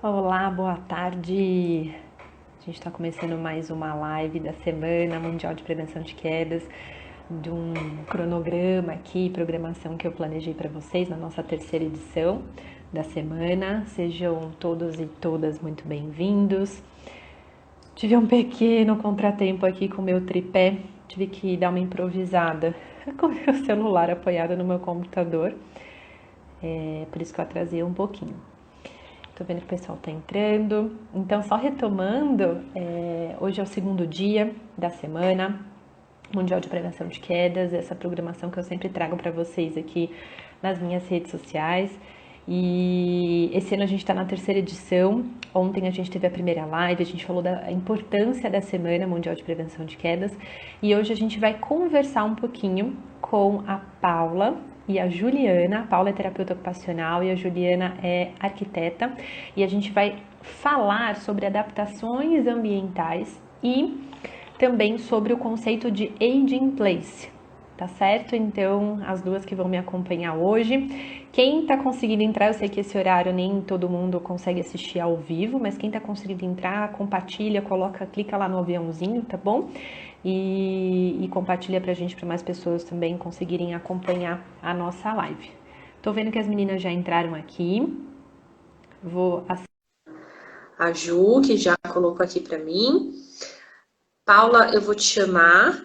Olá, boa tarde. A gente está começando mais uma live da Semana Mundial de Prevenção de Quedas, de um cronograma aqui, programação que eu planejei para vocês na nossa terceira edição da semana. Sejam todos e todas muito bem-vindos. Tive um pequeno contratempo aqui com o meu tripé, tive que dar uma improvisada com o meu celular apoiado no meu computador, por isso que eu atrasei um pouquinho. Tô vendo que o pessoal tá entrando. Então, só retomando, hoje é o segundo dia da Semana Mundial de Prevenção de Quedas, essa programação que eu sempre trago para vocês aqui nas minhas redes sociais. E esse ano a gente está na terceira edição. Ontem a gente teve a primeira live, a gente falou da importância da Semana Mundial de Prevenção de Quedas. E hoje a gente vai conversar um pouquinho com a Paula e a Juliana. A Paula é terapeuta ocupacional e a Juliana é arquiteta. E a gente vai falar sobre adaptações ambientais e também sobre o conceito de Age in Place, tá certo? Então, as duas que vão me acompanhar hoje. Quem tá conseguindo entrar, eu sei que esse horário nem todo mundo consegue assistir ao vivo, mas quem tá conseguindo entrar, compartilha, clica lá no aviãozinho, tá bom? E compartilha pra gente, para mais pessoas também conseguirem acompanhar a nossa live. Tô vendo que as meninas já entraram aqui. Vou a Ju, que já colocou aqui para mim. Paula, eu vou te chamar.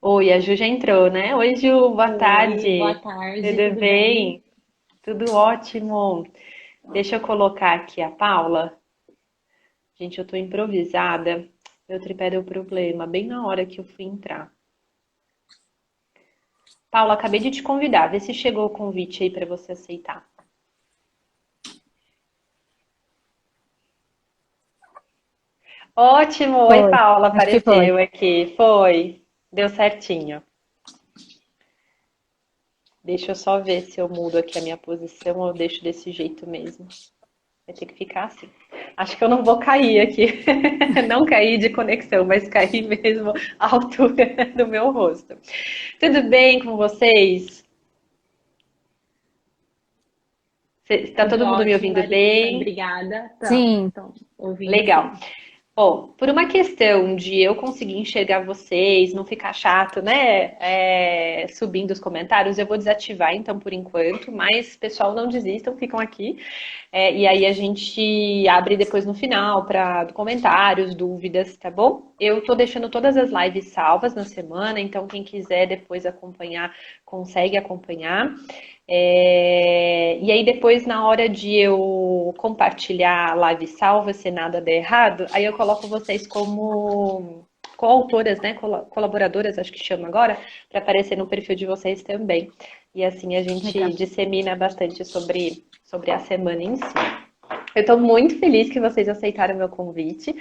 Oi, a Ju já entrou, né? Oi, Ju, boa Oi, boa tarde. tarde, Tudo tudo bem? bem? Tudo ótimo. Deixa eu colocar aqui a Paula. Gente, eu tô improvisada. Meu tripé deu problema, bem na hora que eu fui entrar. Paula, acabei de te convidar. Vê se chegou o convite aí para você aceitar. Ótimo! Oi, Foi, Paula, acho que foi. apareceu aqui. Foi. Deu certinho. Deixa eu só ver se eu mudo aqui a minha posição ou eu deixo desse jeito mesmo. Vai ter que ficar assim. Acho que eu não vou cair aqui. Não cair de conexão, mas cair mesmo à altura do meu rosto. Tudo bem com vocês? Está Tudo todo mundo me ótimo, ouvindo Larissa, bem? obrigada. Sim, Então, ouvindo legal. sim. Bom, por uma questão de eu conseguir enxergar vocês, não ficar chato, né? Subindo os comentários, eu vou desativar então por enquanto, mas pessoal, não desistam, ficam aqui. E aí a gente abre depois no final para comentários, dúvidas, tá bom? Eu tô deixando todas as lives salvas na semana, então quem quiser depois acompanhar, consegue acompanhar. E aí depois, na hora de eu compartilhar a live salva, se nada der errado, aí eu coloco vocês como coautoras, né? Colaboradoras, acho que chama agora, para aparecer no perfil de vocês também. E assim a gente Legal. dissemina bastante sobre a semana em si. Eu estou muito feliz que vocês aceitaram o meu convite.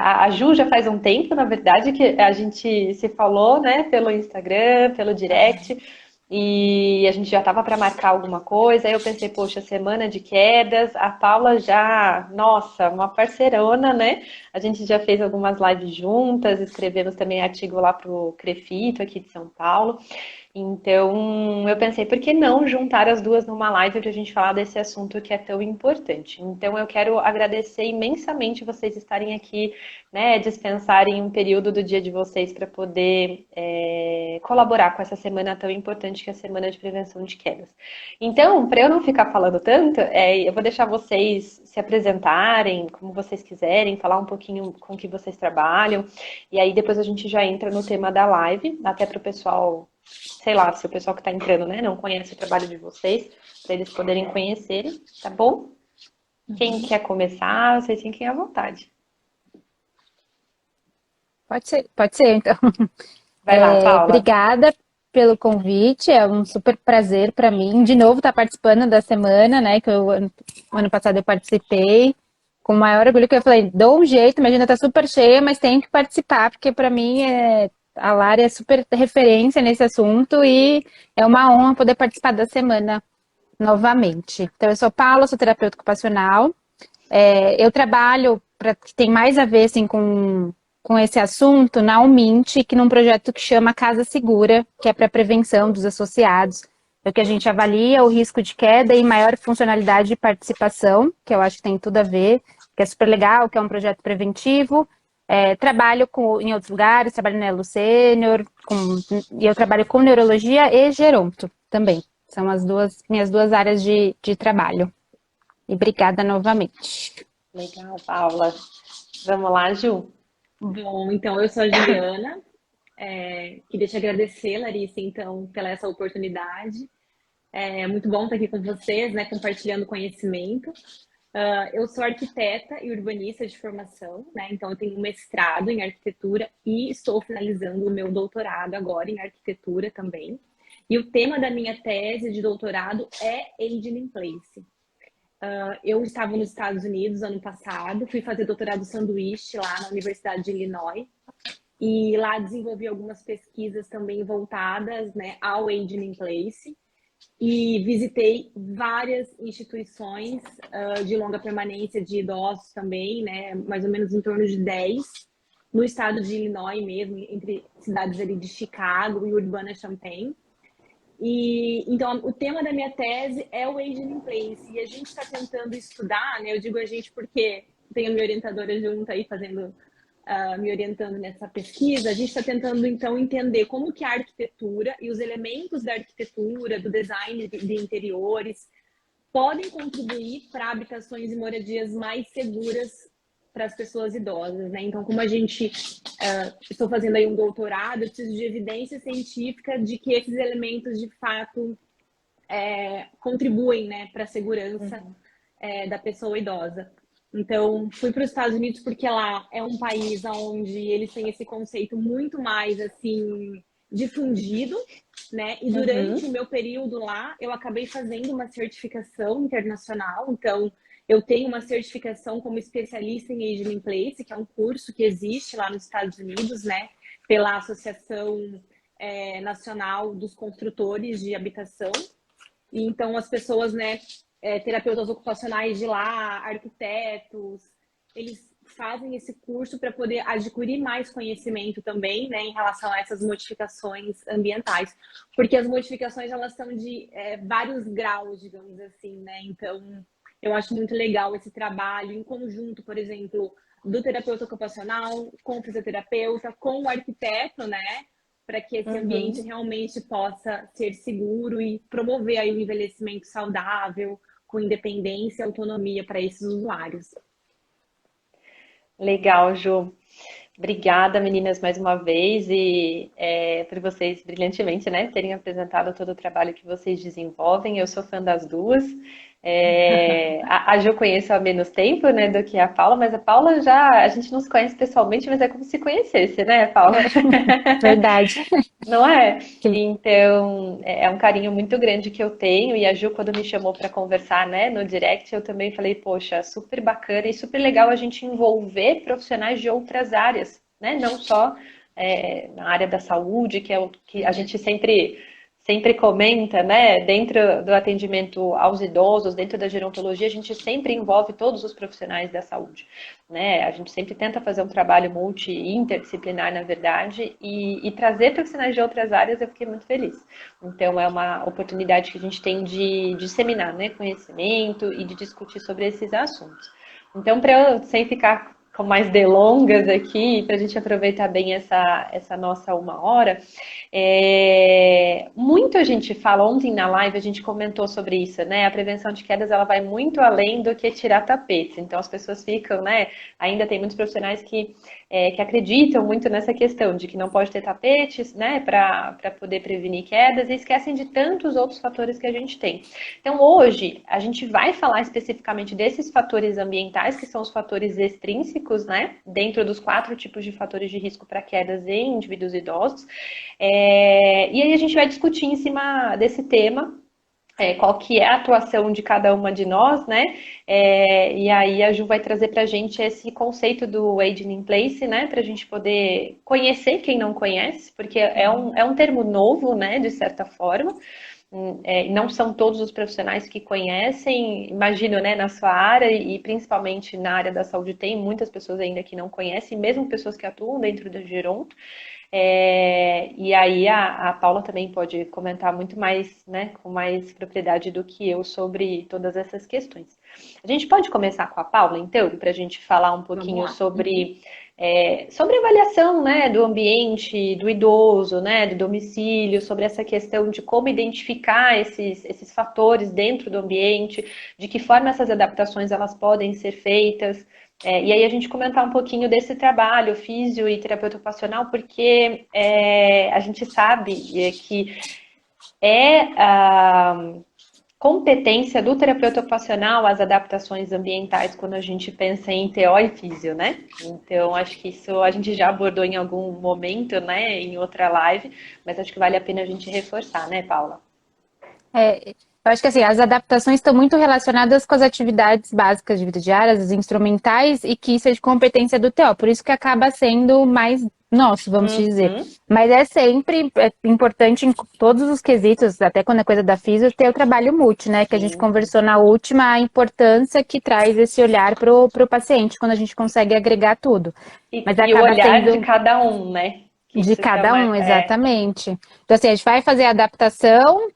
A Ju já faz um tempo, na verdade, que a gente se falou, né, pelo Instagram, pelo direct, e a gente já estava para marcar alguma coisa. Aí eu pensei, poxa, semana de quedas, a Paula já, nossa, uma parceirona, né? A gente já fez algumas lives juntas, escrevemos também artigo lá para o Crefito, aqui de São Paulo. Então, eu pensei, por que não juntar as duas numa live para a gente falar desse assunto que é tão importante? Então, eu quero agradecer imensamente vocês estarem aqui, né, dispensarem um período do dia de vocês para poder colaborar com essa semana tão importante que é a Semana de Prevenção de Quedas. Então, para eu não ficar falando tanto, eu vou deixar vocês se apresentarem como vocês quiserem, falar um pouquinho com o que vocês trabalham, e aí depois a gente já entra no tema da live, até para o pessoal, sei lá, se o pessoal que está entrando, né, não conhece o trabalho de vocês, para eles poderem conhecerem, tá bom? Quem Uhum. quer começar, vocês fiquem à vontade. Pode ser, então. Vai lá, Paula. Obrigada pelo convite, é um super prazer para mim. De novo, estar participando da semana, né? Que ano passado eu participei. Com o maior orgulho que eu falei, dou um jeito, minha agenda tá super cheia, mas tenho que participar, porque para mim a Lara é super referência nesse assunto e é uma honra poder participar da semana novamente. Então, eu sou Paula, sou terapeuta ocupacional. Eu trabalho que tem mais a ver assim, com com esse assunto na Umint, que num projeto que chama Casa Segura, que é para prevenção dos associados. É que a gente avalia o risco de queda e maior funcionalidade de participação, que eu acho que tem tudo a ver, que é super legal, que é um projeto preventivo. Trabalho em outros lugares, trabalho na Elo Sênior, e eu trabalho com neurologia e geronto também. São as minhas duas áreas de trabalho. E obrigada novamente. Legal, Paula. Vamos lá, Ju. Bom, então eu sou a Juliana. Queria te agradecer, Larissa, então, pela essa oportunidade. É muito bom estar aqui com vocês, né, compartilhando conhecimento. Eu sou arquiteta e urbanista de formação, né? Então eu tenho um mestrado em arquitetura e estou finalizando o meu doutorado agora em arquitetura também. E o tema da minha tese de doutorado é Aging in Place. Eu estava nos Estados Unidos ano passado, fui fazer doutorado sanduíche lá na Universidade de Illinois. E lá desenvolvi algumas pesquisas também voltadas, né, ao Aging in Place. E visitei várias instituições de longa permanência de idosos também, né, mais ou menos em torno de 10, no estado de Illinois mesmo, entre cidades ali de Chicago e Urbana-Champaign. E então o tema da minha tese é o Aging in Place, e a gente está tentando estudar, né, eu digo a gente porque tenho a minha orientadora junto aí me orientando nessa pesquisa. A gente está tentando, então, entender como que a arquitetura e os elementos da arquitetura, do design de interiores, podem contribuir para habitações e moradias mais seguras para as pessoas idosas, né? Então, como a gente estou fazendo aí um doutorado, eu preciso de evidência científica de que esses elementos, de fato, contribuem, né, para a segurança da pessoa idosa. Então, fui para os Estados Unidos porque lá é um país onde eles têm esse conceito muito mais, assim, difundido, né? E durante o meu período lá, eu acabei fazendo uma certificação internacional. Então, eu tenho uma certificação como especialista em Aging in Place, que é um curso que existe lá nos Estados Unidos, né? Pela Associação Nacional dos Construtores de Habitação. E então, as pessoas, né, terapeutas ocupacionais de lá, arquitetos, eles fazem esse curso para poder adquirir mais conhecimento também, né, em relação a essas modificações ambientais, porque as modificações, elas são de vários graus, digamos assim, né? Então eu acho muito legal esse trabalho em conjunto, por exemplo, do terapeuta ocupacional com o fisioterapeuta, com o arquiteto, né, para que esse ambiente realmente possa ser seguro e promover aí o envelhecimento saudável, com independência e autonomia para esses usuários. Legal, Ju. Obrigada, meninas, mais uma vez e por vocês brilhantemente, né, terem apresentado todo o trabalho que vocês desenvolvem. Eu sou fã das duas. A Ju eu conheço há menos tempo, né, do que a Paula, mas a Paula a gente não se conhece pessoalmente, mas é como se conhecesse, né, Paula? Verdade. Não é? Então, é um carinho muito grande que eu tenho. E a Ju, quando me chamou para conversar, né, no direct, eu também falei, poxa, super bacana e super legal a gente envolver profissionais de outras áreas, né? Não só na área da saúde, que é o que a gente sempre comenta, né? Dentro do atendimento aos idosos, dentro da gerontologia, a gente sempre envolve todos os profissionais da saúde, né? A gente sempre tenta fazer um trabalho interdisciplinar, na verdade, e trazer profissionais de outras áreas. Eu fiquei muito feliz. Então, é uma oportunidade que a gente tem de disseminar, né, conhecimento e de discutir sobre esses assuntos. Então, para eu, sem ficar com mais delongas aqui, para a gente aproveitar bem essa nossa 1 hora, muito a gente fala, ontem na live a gente comentou sobre isso, né? A prevenção de quedas, ela vai muito além do que tirar tapetes. Então as pessoas ficam, né? Ainda tem muitos profissionais que acreditam muito nessa questão de que não pode ter tapetes, né? Para poder prevenir quedas, e esquecem de tantos outros fatores que a gente tem. Então hoje a gente vai falar especificamente desses fatores ambientais, que são os fatores extrínsecos, né? Dentro dos 4 tipos de fatores de risco para quedas em indivíduos idosos. E aí a gente vai discutir em cima desse tema, qual que é a atuação de cada uma de nós, né? E aí a Ju vai trazer pra gente esse conceito do Aging in Place, né? Pra gente poder conhecer quem não conhece, porque é um termo novo, né? De certa forma. não são todos os profissionais que conhecem, imagino, né, na sua área e principalmente na área da saúde tem muitas pessoas ainda que não conhecem, mesmo pessoas que atuam dentro do Geronto. E aí a Paula também pode comentar muito mais, né, com mais propriedade do que eu sobre todas essas questões. A gente pode começar com a Paula, então, para a gente falar um Vamos pouquinho lá. sobre a avaliação, né, do ambiente, do idoso, né, do domicílio, sobre essa questão de como identificar esses fatores dentro do ambiente, de que forma essas adaptações elas podem ser feitas. E aí a gente comentar um pouquinho desse trabalho físio e terapeuta ocupacional, porque a gente sabe que é a competência do terapeuta ocupacional as adaptações ambientais quando a gente pensa em TO e físio, né? Então, acho que isso a gente já abordou em algum momento, né, em outra live, mas acho que vale a pena a gente reforçar, né, Paula? Eu acho que assim, as adaptações estão muito relacionadas com as atividades básicas de vida diária, as instrumentais, e que isso é de competência do TO, por isso que acaba sendo mais nosso, vamos dizer. Uhum. Mas é sempre importante em todos os quesitos, até quando é coisa da física, ter o trabalho multi, né? Que a gente Sim. conversou na última, a importância que traz esse olhar para o paciente, quando a gente consegue agregar tudo. Mas E o acaba olhar de sendo cada um, né? Que de isso que é cada uma. um, exatamente. Então, assim, a gente vai fazer a adaptação,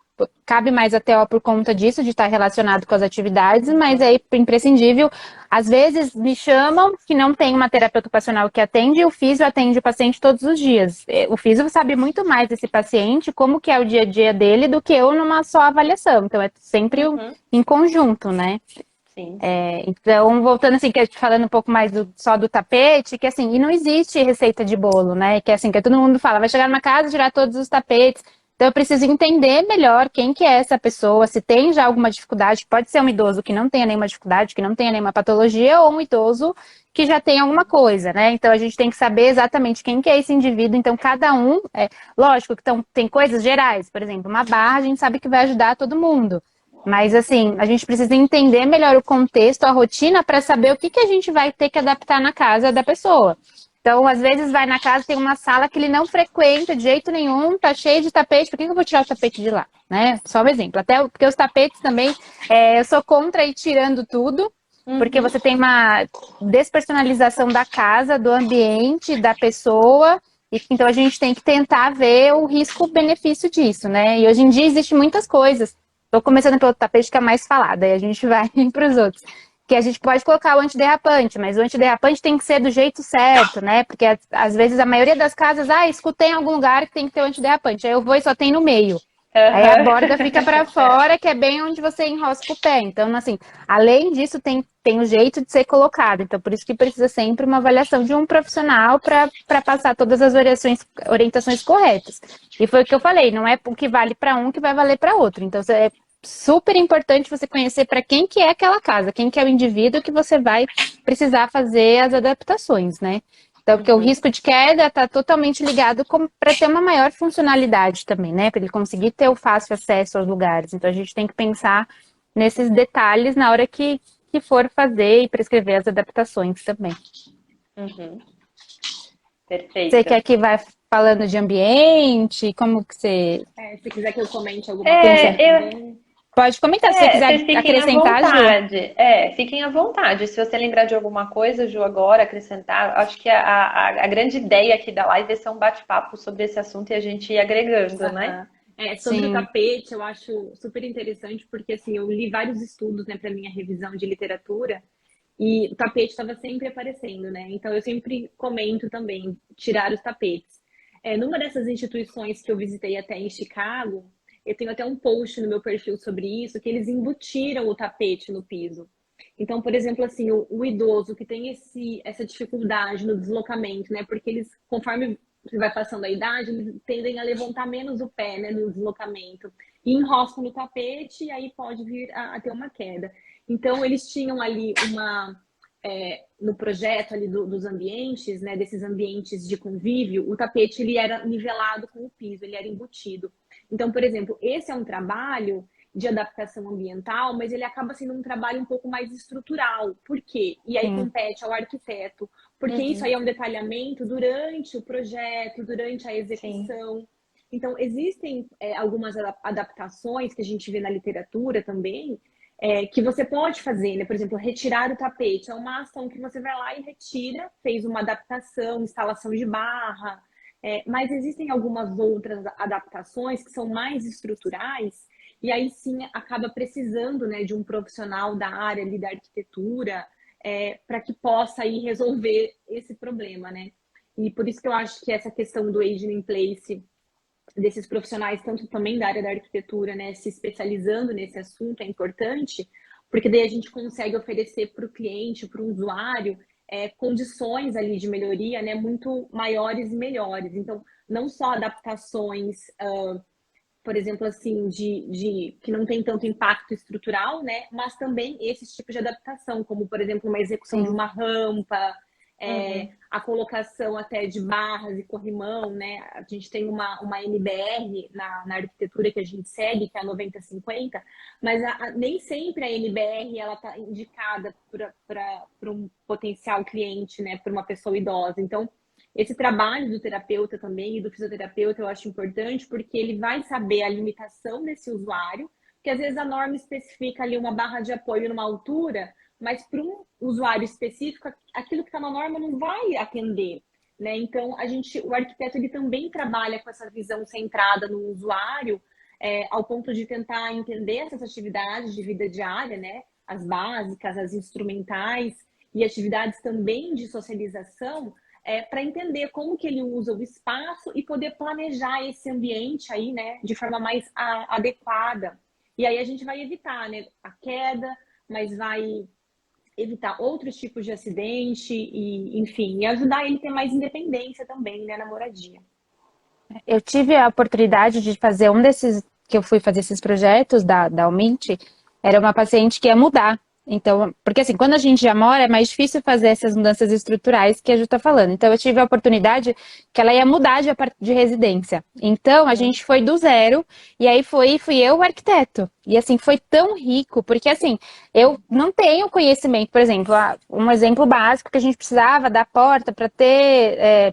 cabe mais a TO por conta disso, de estar relacionado com as atividades, mas é imprescindível. Às vezes me chamam que não tem uma terapeuta ocupacional que atende, e o físio atende o paciente todos os dias. O físio sabe muito mais desse paciente, como que é o dia a dia dele, do que eu numa só avaliação. Então, é sempre em conjunto, né? Sim, sim. Então, voltando assim, falando um pouco mais só do tapete, que assim, e não existe receita de bolo, né? Que assim, que todo mundo fala, vai chegar numa casa, tirar todos os tapetes. Então, eu preciso entender melhor quem que é essa pessoa, se tem já alguma dificuldade, pode ser um idoso que não tenha nenhuma dificuldade, que não tenha nenhuma patologia, ou um idoso que já tem alguma coisa, né? Então, a gente tem que saber exatamente quem que é esse indivíduo. Então, cada um, lógico que tem coisas gerais, por exemplo, uma barra, a gente sabe que vai ajudar todo mundo. Mas, assim, a gente precisa entender melhor o contexto, a rotina, para saber o que a gente vai ter que adaptar na casa da pessoa. Então, às vezes, vai na casa, tem uma sala que ele não frequenta de jeito nenhum, tá cheio de tapete, por que eu vou tirar o tapete de lá? Né? Só um exemplo. Até porque os tapetes também, eu sou contra ir tirando tudo, porque você tem uma despersonalização da casa, do ambiente, da pessoa. Então, a gente tem que tentar ver o risco-benefício disso, né? E hoje em dia, existem muitas coisas. Estou começando pelo tapete que é mais falado, aí a gente vai para os outros. Que a gente pode colocar o antiderrapante, mas o antiderrapante tem que ser do jeito certo, né? Porque às vezes a maioria das casas, escutei em algum lugar que tem que ter o antiderrapante. Aí eu vou e só tem no meio. Aí a borda fica para fora, que é bem onde você enrosca o pé. Então, assim, além disso, tem o jeito de ser colocado. Então, por isso que precisa sempre uma avaliação de um profissional para passar todas as orientações corretas. E foi o que eu falei, não é o que vale para um que vai valer para outro. Então, é super importante você conhecer para quem que é aquela casa, quem que é o indivíduo que você vai precisar fazer as adaptações, né? Então, porque o risco de queda está totalmente ligado para ter uma maior funcionalidade também, né? Para ele conseguir ter o fácil acesso aos lugares. Então, a gente tem que pensar nesses detalhes na hora que for fazer e prescrever as adaptações também. Perfeito. Você quer que vá falando de ambiente? Como que você... Se quiser que eu comente alguma coisa também. Pode comentar, se você quiser Vocês fiquem acrescentar, à Ju. vontade. Fiquem à vontade. Se você lembrar de alguma coisa, Ju, agora acrescentar, acho que a grande ideia aqui da live é ser um bate-papo sobre esse assunto e a gente ir agregando, né? Sobre o Sim. tapete, eu acho super interessante, porque assim, eu li vários estudos, né, para minha revisão de literatura, e o tapete estava sempre aparecendo, né? Então eu sempre comento também, tirar os tapetes. Numa dessas instituições que eu visitei até em Chicago, eu tenho até um post no meu perfil sobre isso, que eles embutiram o tapete no piso. Então, por exemplo, assim, o idoso que tem essa dificuldade no deslocamento, né? Porque eles, conforme vai passando a idade, eles tendem a levantar menos o pé, né, no deslocamento. E enroscam no tapete e aí pode vir a ter uma queda. Então, eles tinham ali no projeto ali dos ambientes, né, desses ambientes de convívio, o tapete ele era nivelado com o piso, ele era embutido. Então, por exemplo, esse é um trabalho de adaptação ambiental, mas ele acaba sendo um trabalho um pouco mais estrutural. Por quê? E aí compete ao arquiteto, porque isso aí é um detalhamento durante o projeto, durante a execução. Então, existem algumas adaptações que a gente vê na literatura também, que você pode fazer, né? Por exemplo, retirar o tapete. É uma ação que você vai lá e retira, fez uma adaptação, instalação de barra. Mas existem algumas outras adaptações que são mais estruturais, e aí sim acaba precisando, né, de um profissional da área ali da arquitetura, para que possa aí resolver esse problema, né? E por isso que eu acho que essa questão do aging in place desses profissionais, tanto também da área da arquitetura, né, se especializando nesse assunto é importante, porque daí a gente consegue oferecer para o cliente, para o usuário, condições ali de melhoria, né, muito maiores e melhores. Então, não só adaptações, por exemplo, assim, de que não tem tanto impacto estrutural, né, mas também esses tipos de adaptação, como, por exemplo, uma execução de Sim. uma rampa, Uhum. a colocação até de barras e corrimão, né? A gente tem uma NBR na arquitetura que a gente segue, que é a 9050, mas nem sempre a NBR ela está indicada para um potencial cliente, né? Para uma pessoa idosa. Então, esse trabalho do terapeuta também e do fisioterapeuta eu acho importante porque ele vai saber a limitação desse usuário, porque às vezes a norma especifica ali uma barra de apoio numa altura, mas para um usuário específico, aquilo que está na norma não vai atender, né? Então, o arquiteto ele também trabalha com essa visão centrada no usuário, ao ponto de tentar entender essas atividades de vida diária, né? As básicas, as instrumentais e atividades também de socialização, para entender como que ele usa o espaço e poder planejar esse ambiente aí, né? De forma mais adequada. E aí a gente vai evitar, né? A queda, mas vai evitar outros tipos de acidente e, enfim, e ajudar ele a ter mais independência também, né, na moradia. Eu tive a oportunidade de fazer um desses, que eu fui fazer esses projetos da Almint, era uma paciente que ia mudar. Então, porque assim, quando a gente já mora, é mais difícil fazer essas mudanças estruturais que a Ju está falando. Então, eu tive a oportunidade que ela ia mudar de residência. Então, a gente foi do zero, e aí fui eu o arquiteto. E assim, foi tão rico, porque assim, eu não tenho conhecimento, por exemplo, um exemplo básico que a gente precisava da porta para ter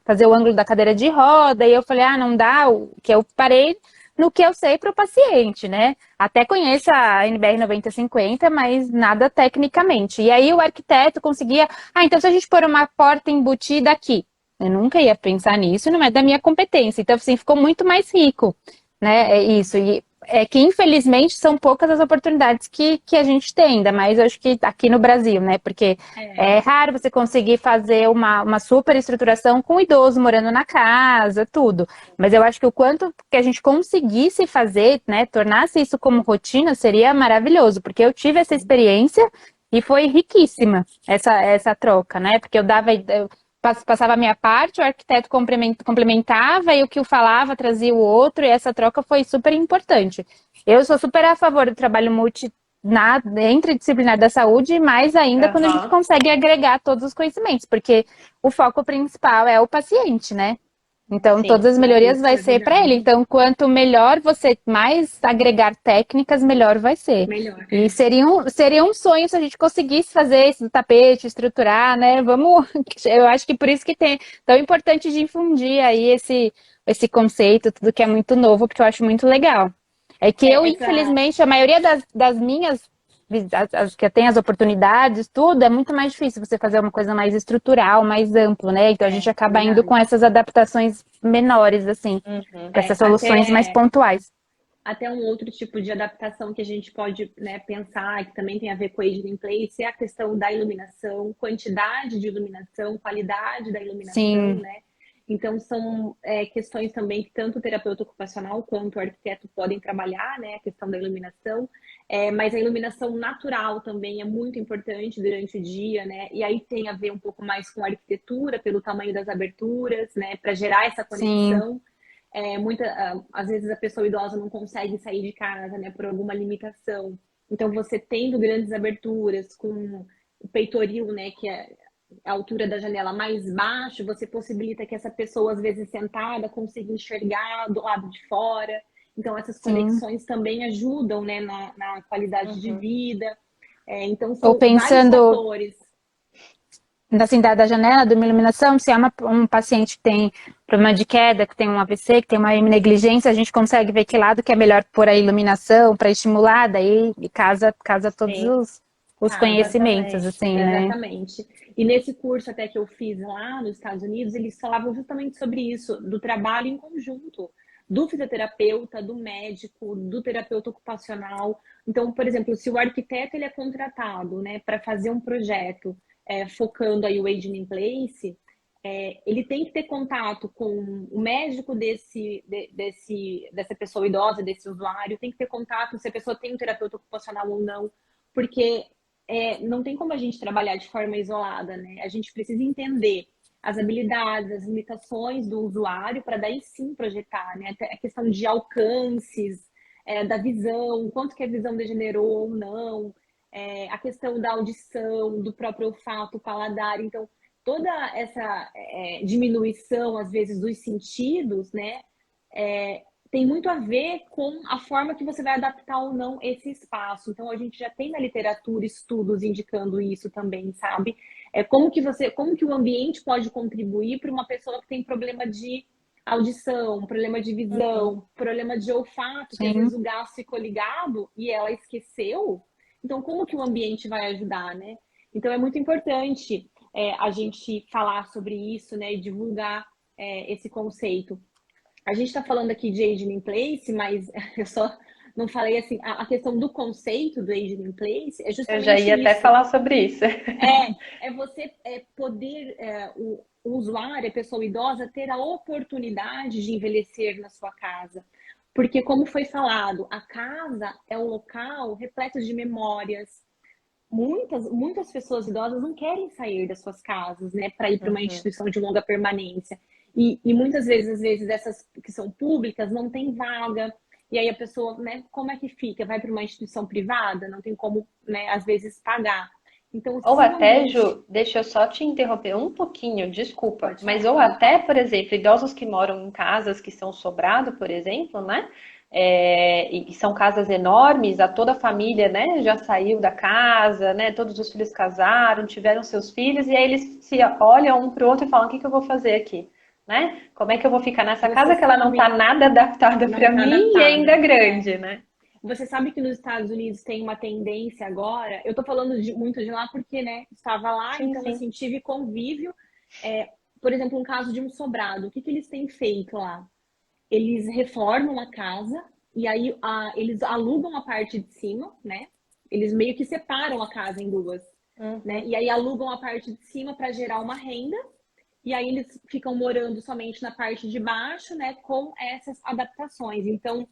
fazer o ângulo da cadeira de roda, e eu falei, não dá, que eu parei no que eu sei para o paciente, né? Até conheço a NBR 9050, mas nada tecnicamente. E aí o arquiteto conseguia, então se a gente pôr uma porta embutida aqui, eu nunca ia pensar nisso, não é da minha competência. Então, assim, ficou muito mais rico, né? É isso. E é que, infelizmente, são poucas as oportunidades que a gente tem, ainda mais, eu acho que aqui no Brasil, né? Porque é raro você conseguir fazer uma super estruturação com o idoso morando na casa, tudo. Mas eu acho que o quanto que a gente conseguisse fazer, né? Tornasse isso como rotina, seria maravilhoso. Porque eu tive essa experiência e foi riquíssima essa troca, né? Porque eu passava a minha parte, o arquiteto complementava e o que eu falava trazia o outro, e essa troca foi super importante. Eu sou super a favor do trabalho interdisciplinar da saúde, mais ainda quando a gente Aham. consegue agregar todos os conhecimentos, porque o foco principal é o paciente, né? Então, Sim, todas as melhorias vai Isso é ser para ele. verdade. Então, quanto melhor você mais agregar técnicas, melhor vai ser. Melhor. E seria um sonho se a gente conseguisse fazer esse do tapete, estruturar, né? Vamos. Eu acho que por isso que tem tão importante difundir aí esse conceito, tudo que é muito novo, porque eu acho muito legal. É que eu, Essa, infelizmente, a maioria das minhas as que tem as oportunidades, tudo, é muito mais difícil você fazer uma coisa mais estrutural, mais amplo, né? Então a gente acaba indo com verdade. essas adaptações menores, assim, Uhum. para essas soluções mais pontuais. Até um outro tipo de adaptação que a gente pode, né, pensar, que também tem a ver com aging in place, é a questão da iluminação, quantidade de iluminação, qualidade da iluminação, Sim, né? Então, são questões também que tanto o terapeuta ocupacional quanto o arquiteto podem trabalhar, né? A questão da iluminação. Mas a iluminação natural também é muito importante durante o dia, né? E aí tem a ver um pouco mais com a arquitetura, pelo tamanho das aberturas, né? Para gerar essa sim, conexão. Às vezes a pessoa idosa não consegue sair de casa, né, por alguma limitação. Então, você tendo grandes aberturas com o peitoril, né, que é a altura da janela mais baixo, você possibilita que essa pessoa, às vezes sentada, consiga enxergar do lado de fora. Então, essas sim. conexões também ajudam, né, na qualidade de Uhum. vida. Então, Ou são vários pensando fatores. assim, da janela, de uma iluminação, se é um paciente que tem problema de queda, que tem um AVC, que tem uma negligência, a gente consegue ver que lado que é melhor pôr a iluminação para estimular, daí casa todos Sim. os conhecimentos, Exatamente. assim, né? Exatamente. E nesse curso até que eu fiz lá nos Estados Unidos, eles falavam justamente sobre isso, do trabalho em conjunto, do fisioterapeuta, do médico, do terapeuta ocupacional. Então, por exemplo, se o arquiteto ele é contratado, né, para fazer um projeto focando aí o Aging in Place, ele tem que ter contato com o médico dessa pessoa idosa, desse usuário, tem que ter contato se a pessoa tem um terapeuta ocupacional ou não, porque não tem como a gente trabalhar de forma isolada, né? A gente precisa entender as habilidades, as limitações do usuário para daí sim projetar, né? Até a questão de alcances, da visão, quanto que a visão degenerou ou não, a questão da audição, do próprio olfato, paladar. Então, toda essa diminuição, às vezes, dos sentidos, né? Tem muito a ver com a forma que você vai adaptar ou não esse espaço. Então, a gente já tem na literatura estudos indicando isso também, sabe? Como que o ambiente pode contribuir para uma pessoa que tem problema de audição, problema de visão, problema de olfato, que às Sim. vezes o gás ficou ligado e ela esqueceu. Então, como que o ambiente vai ajudar, né? Então, é muito importante a gente falar sobre isso, né? E divulgar esse conceito. A gente está falando aqui de Aging in Place, mas eu só não falei assim, a questão do conceito do Aging in Place é Eu já justamente ia até isso. falar sobre isso. É você poder, o usuário, a pessoa idosa, ter a oportunidade de envelhecer na sua casa. Porque, como foi falado, a casa é um local repleto de memórias. Muitas pessoas idosas não querem sair das suas casas, né, para ir para uma instituição de longa permanência. E muitas vezes, às vezes, essas que são públicas não tem vaga. E aí a pessoa, né, como é que fica? Vai para uma instituição privada? Não tem como, né, às vezes, pagar. Então, Ou se o até, ambiente... Ju, deixa eu só te interromper um pouquinho, desculpa, Pode mas falar. ou até, por exemplo, idosos que moram em casas que são sobrado, por exemplo, né? E são casas enormes, toda a família, né, já saiu da casa, né? Todos os filhos casaram, tiveram seus filhos, e aí eles se olham um para o outro e falam: o que que eu vou fazer aqui? Né? Como é que eu vou ficar nessa Você casa que ela não está sabe, nada adaptada não para está mim e ainda adaptada. grande, né? Você sabe que nos Estados Unidos tem uma tendência agora, eu tô falando muito de lá porque, né, estava lá, Sim, então, sim. assim, tive convívio. Por exemplo, um caso de um sobrado, o que que eles têm feito lá? Eles reformam a casa e aí eles alugam a parte de cima, né? Eles meio que separam a casa em duas, né? Uhum. E aí alugam a parte de cima para gerar uma renda e aí eles ficam morando somente na parte de baixo, né? Com essas adaptações. Então,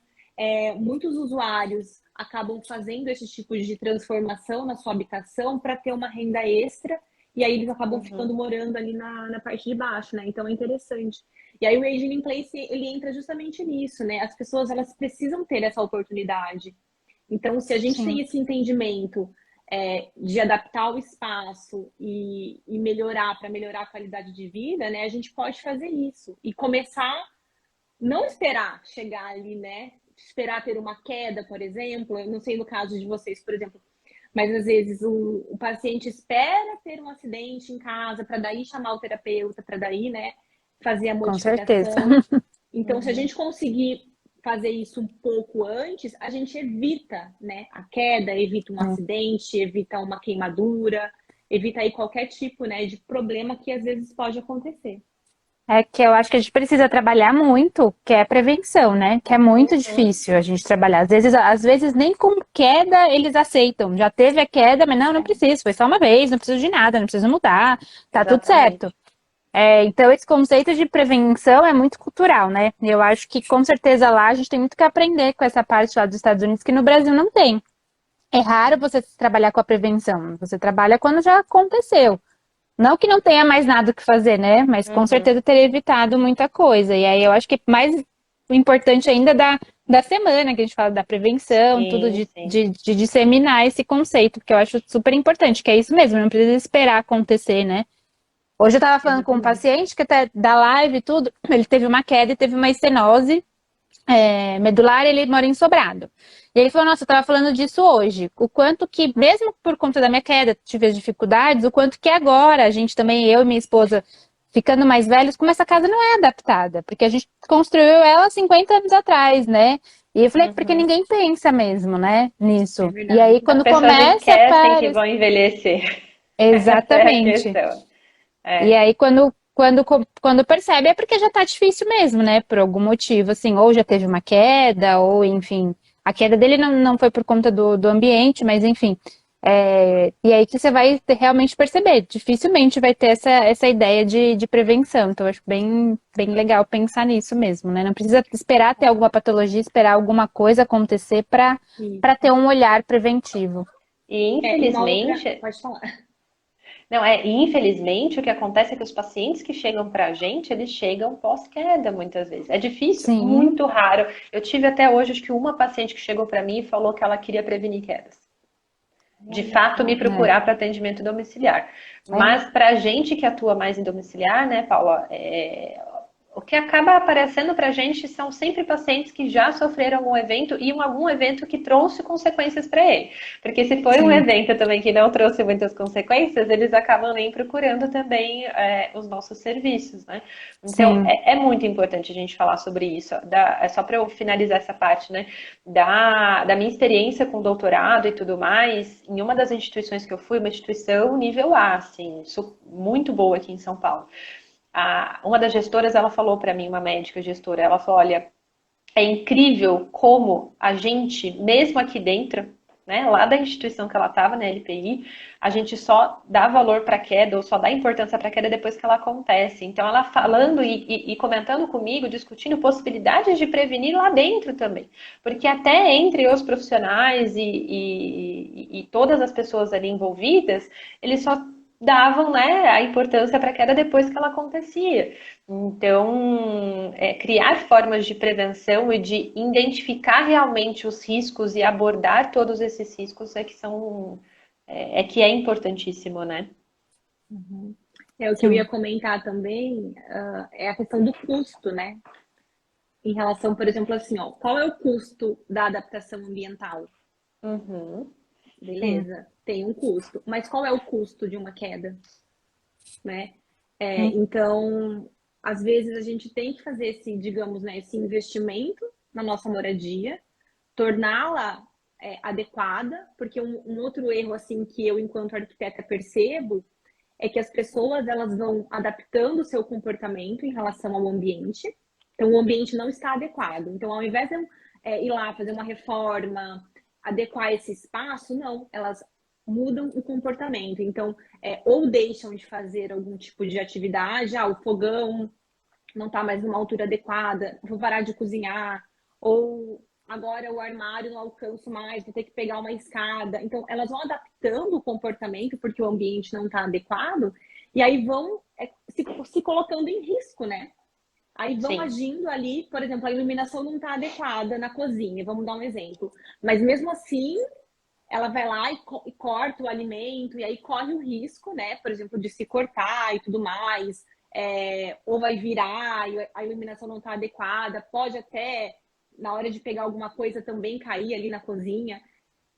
muitos usuários acabam fazendo esses tipos de transformação na sua habitação para ter uma renda extra e aí eles acabam ficando morando ali na parte de baixo, né? Então é interessante. E aí o Aging in Place, ele entra justamente nisso, né? As pessoas, elas precisam ter essa oportunidade. Então, se a gente tem Sim. esse entendimento de adaptar o espaço e melhorar para melhorar a qualidade de vida, né? A gente pode fazer isso e começar, não esperar chegar ali, né? Esperar ter uma queda, por exemplo. Eu não sei no caso de vocês, por exemplo, mas às vezes o paciente espera ter um acidente em casa para daí chamar o terapeuta, para daí, né, fazer a Com certeza. modificação. Então, se a gente conseguir fazer isso um pouco antes, a gente evita, né, a queda, evita um acidente, evita uma queimadura, evita aí qualquer tipo, né, de problema que às vezes pode acontecer. É que eu acho que a gente precisa trabalhar muito, que é a prevenção, né? Que é muito difícil a gente trabalhar. Às vezes nem com queda eles aceitam. Já teve a queda, mas não preciso, foi só uma vez, não preciso de nada, não preciso mudar, tá tudo certo. Exatamente. Então esse conceito de prevenção é muito cultural, né? Eu acho que com certeza lá a gente tem muito que aprender com essa parte lá dos Estados Unidos que no Brasil não tem. É raro você trabalhar com a prevenção, você trabalha quando já aconteceu. Não que não tenha mais nada o que fazer, né? Mas com Uhum. certeza teria evitado muita coisa. E aí eu acho que mais importante ainda da semana, que a gente fala da prevenção, tudo Sim, de, sim. de, de disseminar esse conceito, que eu acho super importante, que é isso mesmo, não precisa esperar acontecer, né? Hoje eu estava falando com um Exatamente. paciente que até da live e tudo, ele teve uma queda e teve uma estenose medular, ele mora em Sobrado. E ele falou, nossa, eu tava falando disso hoje. O quanto que, mesmo por conta da minha queda, tive as dificuldades, o quanto que agora a gente também, eu e minha esposa, ficando mais velhos, como essa casa não é adaptada, porque a gente construiu ela 50 anos atrás, né? E eu falei, porque Uhum. ninguém pensa mesmo, né, É nisso. E aí, verdade. As quando pessoas começa, esquecem que para... vão envelhecer. Essa é a Exatamente. questão. E É, aí, quando percebe, é porque já tá difícil mesmo, né? Por algum motivo, assim, ou já teve uma queda, ou enfim. A queda dele não foi por conta do ambiente, mas enfim. E aí que você vai realmente perceber. Dificilmente vai ter essa ideia de prevenção. Então, eu acho bem legal pensar nisso mesmo, né? Não precisa esperar ter alguma patologia, esperar alguma coisa acontecer para ter Isso. um olhar preventivo. e E uma outra, infelizmente, pode falar. não é, e infelizmente o que acontece é que os pacientes que chegam pra gente, eles chegam pós-queda muitas vezes. É difícil, Sim, muito raro. Eu tive até hoje, acho que uma paciente que chegou pra mim e falou que ela queria prevenir quedas. De Olha fato, me só. é. procurar para atendimento domiciliar. É. Mas para a gente que atua mais em domiciliar, né, Paula, o que acaba aparecendo para a gente são sempre pacientes que já sofreram um evento e algum evento que trouxe consequências para ele. Porque se foi um Sim, evento também que não trouxe muitas consequências, eles acabam nem procurando também os nossos serviços, né? Então sim. é muito importante a gente falar sobre isso. É só para eu finalizar essa parte, né? Da minha experiência com doutorado e tudo mais, em uma das instituições que eu fui, uma instituição nível A, assim, muito boa aqui em São Paulo. Uma das gestoras, ela falou para mim, uma médica gestora, ela falou, olha, é incrível como a gente, mesmo aqui dentro, né, lá da instituição que ela estava, na LPI, a gente só dá valor para a queda ou só dá importância para a queda depois que ela acontece. Então, ela falando e comentando comigo, discutindo possibilidades de prevenir lá dentro também. Porque até entre os profissionais e todas as pessoas ali envolvidas, eles só davam, né, a importância para a queda depois que ela acontecia. Então, criar formas de prevenção e de identificar realmente os riscos e abordar todos esses riscos que é importantíssimo, né? Uhum. O que eu ia Sim. comentar também, é a questão do custo, né? Em relação, por exemplo, assim, ó, qual é o custo da adaptação ambiental? Uhum, Sim. Beleza, tem um custo, mas qual é o custo de uma queda, né? Sim. Então, às vezes a gente tem que fazer esse, digamos, né, esse investimento na nossa moradia, torná-la adequada, porque um outro erro assim que eu, enquanto arquiteta, percebo é que as pessoas elas vão adaptando o seu comportamento em relação ao ambiente. Então, o ambiente não está adequado. Então, ao invés de eu ir lá fazer uma reforma, adequar esse espaço, não, elas mudam o comportamento. Então, ou deixam de fazer algum tipo de atividade, o fogão não está mais numa altura adequada, vou parar de cozinhar, ou agora o armário não alcanço mais, vou ter que pegar uma escada. Então, elas vão adaptando o comportamento porque o ambiente não está adequado, e aí vão se colocando em risco, né? Aí vão sim. agindo ali, por exemplo, a iluminação não está adequada na cozinha, vamos dar um exemplo. Mas mesmo assim, ela vai lá e corta o alimento, e aí corre o risco, né? Por exemplo, de se cortar e tudo mais, ou vai virar e a iluminação não está adequada, pode até, na hora de pegar alguma coisa, também cair ali na cozinha.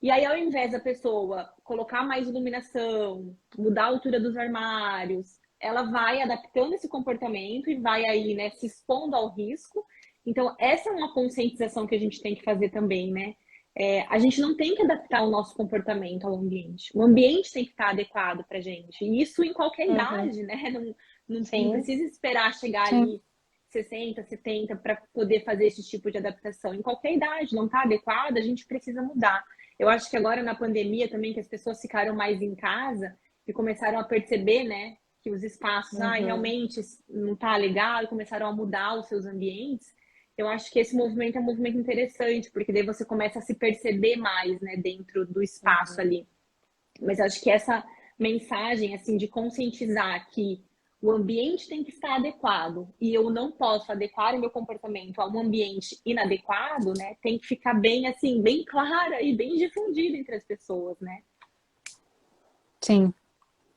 E aí, ao invés da pessoa colocar mais iluminação, mudar a altura dos armários, ela vai adaptando esse comportamento e vai aí, né, se expondo ao risco. Então, essa é uma conscientização que a gente tem que fazer também, né? A gente não tem que adaptar o nosso comportamento ao ambiente. O ambiente tem que estar adequado para a gente. E isso em qualquer Uhum, idade, né? Não sim. precisa esperar chegar Sim. ali 60, 70 para poder fazer esse tipo de adaptação. Em qualquer idade, não está adequado, a gente precisa mudar. Eu acho que agora na pandemia também, que as pessoas ficaram mais em casa e começaram a perceber, né, que os espaços, Uhum. realmente não tá legal, e começaram a mudar os seus ambientes. Eu acho que esse movimento é um movimento interessante, porque daí você começa a se perceber mais, né, dentro do espaço ali. Mas eu acho que essa mensagem, assim, de conscientizar que o ambiente tem que estar adequado e eu não posso adequar o meu comportamento a um ambiente inadequado, né? Tem que ficar bem, assim, bem clara e bem difundida entre as pessoas, né? Sim.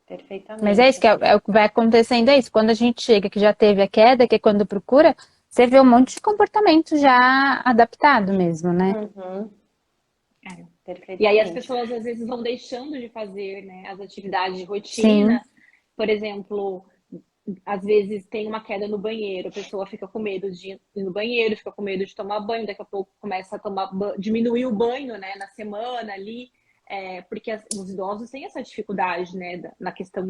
Mas é isso Perfeitamente. é o que vai acontecendo, é isso. Quando a gente chega, que já teve a queda, que é quando procura, você vê um monte de comportamento já adaptado mesmo, né? Uhum. E aí as perfeitamente. pessoas às vezes vão deixando de fazer, né, as atividades de Sim, rotina. Por exemplo, às vezes tem uma queda no banheiro, a pessoa fica com medo de ir no banheiro, fica com medo de tomar banho, daqui a pouco começa a diminuir o banho, né, na semana ali, porque os idosos têm essa dificuldade, né, na questão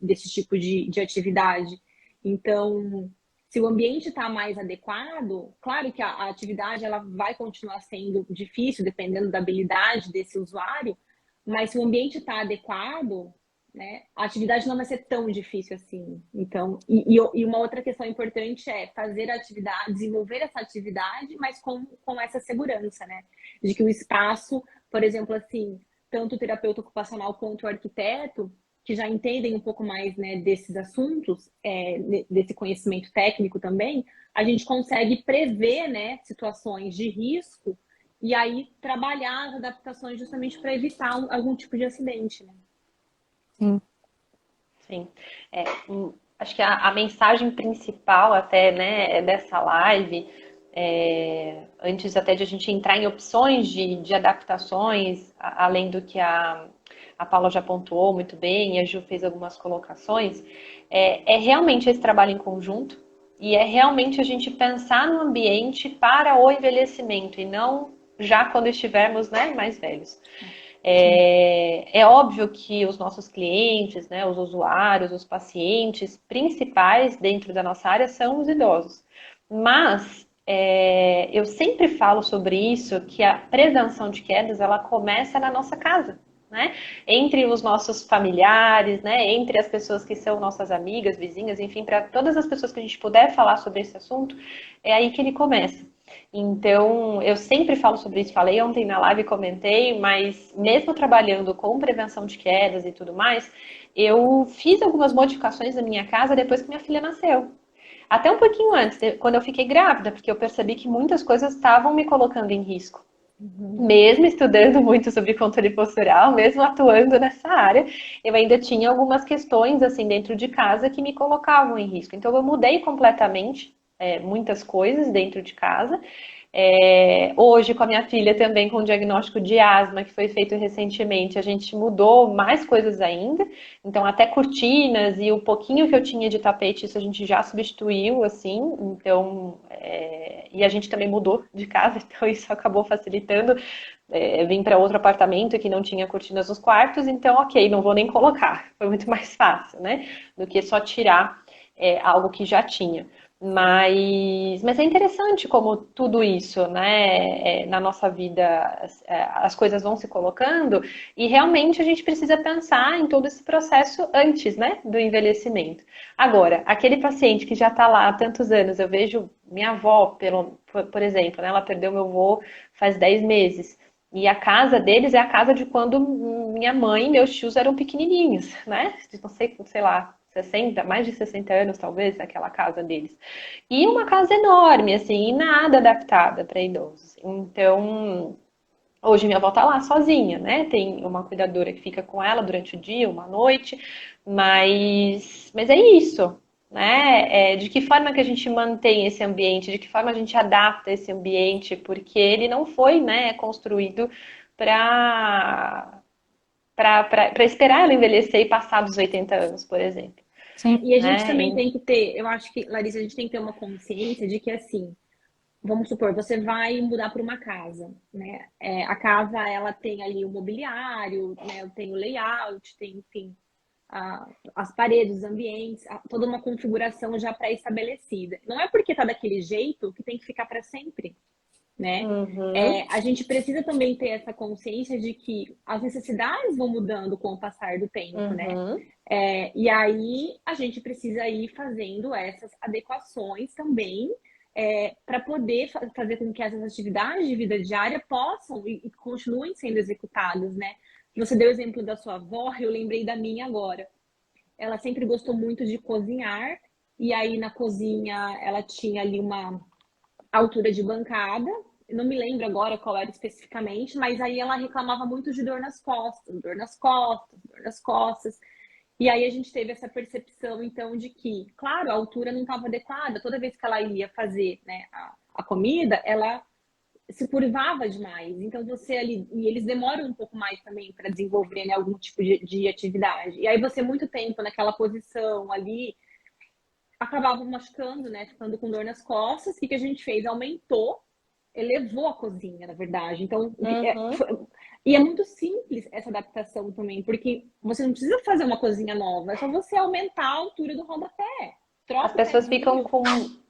desse tipo de atividade. Então, se o ambiente está mais adequado, claro que a atividade ela vai continuar sendo difícil, dependendo da habilidade desse usuário, mas se o ambiente está adequado, né, a atividade não vai ser tão difícil assim. Então, e uma outra questão importante é fazer a atividade, desenvolver essa atividade, mas com essa segurança, né? De que o espaço, por exemplo, assim, tanto o terapeuta ocupacional quanto o arquiteto, que já entendem um pouco mais, né, desses assuntos, desse conhecimento técnico também, a gente consegue prever, né, situações de risco e aí trabalhar as adaptações justamente para evitar algum tipo de acidente, né? sim. Sim. Acho que a mensagem principal até, né, dessa live, antes até de a gente entrar em opções de adaptações, além do que a Paula já pontuou muito bem e a Ju fez algumas colocações, é realmente esse trabalho em conjunto e é realmente a gente pensar no ambiente para o envelhecimento e não já quando estivermos, né, mais velhos. Sim. É óbvio que os nossos clientes, né, os usuários, os pacientes principais dentro da nossa área são os idosos. Mas eu sempre falo sobre isso, que a prevenção de quedas ela começa na nossa casa. Né? Entre os nossos familiares, né? Entre as pessoas que são nossas amigas, vizinhas, enfim, para todas as pessoas que a gente puder falar sobre esse assunto, é aí que ele começa. Então, eu sempre falo sobre isso, falei ontem na live, comentei, mas mesmo trabalhando com prevenção de quedas e tudo mais, eu fiz algumas modificações na minha casa depois que minha filha nasceu. Até um pouquinho antes, quando eu fiquei grávida, porque eu percebi que muitas coisas estavam me colocando em risco. Uhum. Mesmo estudando muito sobre controle postural, mesmo atuando nessa área, eu ainda tinha algumas questões assim dentro de casa que me colocavam em risco. Então eu mudei completamente muitas coisas dentro de casa. Hoje, com a minha filha também com o diagnóstico de asma, que foi feito recentemente, a gente mudou mais coisas ainda. Então, até cortinas e o pouquinho que eu tinha de tapete, isso a gente já substituiu, assim. Então, e a gente também mudou de casa, então isso acabou facilitando. Vim para outro apartamento que não tinha cortinas nos quartos, então, ok, não vou nem colocar. Foi muito mais fácil, né? Do que só tirar algo que já tinha. Mas é interessante como tudo isso, né, na nossa vida, as coisas vão se colocando e realmente a gente precisa pensar em todo esse processo antes, né, do envelhecimento. Agora, aquele paciente que já está lá há tantos anos, eu vejo minha avó, por exemplo, né, ela perdeu meu avô faz 10 meses. E a casa deles é a casa de quando minha mãe e meus tios eram pequenininhos, né? Não sei, sei lá, 60, mais de 60 anos talvez, aquela casa deles. E uma casa enorme, assim, e nada adaptada para idosos. Então, hoje minha avó tá lá sozinha, né? Tem uma cuidadora que fica com ela durante o dia, uma noite, mas é isso, né? De que forma que a gente mantém esse ambiente, de que forma a gente adapta esse ambiente, porque ele não foi, né, construído para para esperar ela envelhecer e passar dos 80 anos, por exemplo, Sim. E a gente né? também tem que ter, eu acho que, Larissa, a gente tem que ter uma consciência de que, assim, vamos supor, você vai mudar para uma casa, né? A casa, ela tem ali o mobiliário, né? Tem o layout, tem, enfim, as paredes, os ambientes, toda uma configuração já pré-estabelecida. Não é porque tá daquele jeito que tem que ficar para sempre, né? Uhum, A gente precisa também ter essa consciência de que as necessidades vão mudando com o passar do tempo, né? uhum. E aí a gente precisa ir fazendo essas adequações também para poder fazer com que essas atividades de vida diária possam e continuem sendo executadas, né? Você deu o exemplo da sua avó, eu lembrei da minha agora. Ela sempre gostou muito de cozinhar, e aí na cozinha ela tinha ali uma altura de bancada, não me lembro agora qual era especificamente, mas aí ela reclamava muito de dor nas costas, dor nas costas, dor nas costas. E aí a gente teve essa percepção, então, de que, claro, a altura não estava adequada. Toda vez que ela ia fazer, né, a comida, ela se curvava demais. Então você ali, e eles demoram um pouco mais também para desenvolver, né, algum tipo de atividade. E aí você muito tempo naquela posição ali acabava machucando, né, ficando com dor nas costas. O que a gente fez? Aumentou, elevou a cozinha, na verdade. Então, Uhum. e é muito simples essa adaptação também, porque você não precisa fazer uma cozinha nova, é só você aumentar a altura do rodapé. As Troca o pessoas ficam pezinho. com,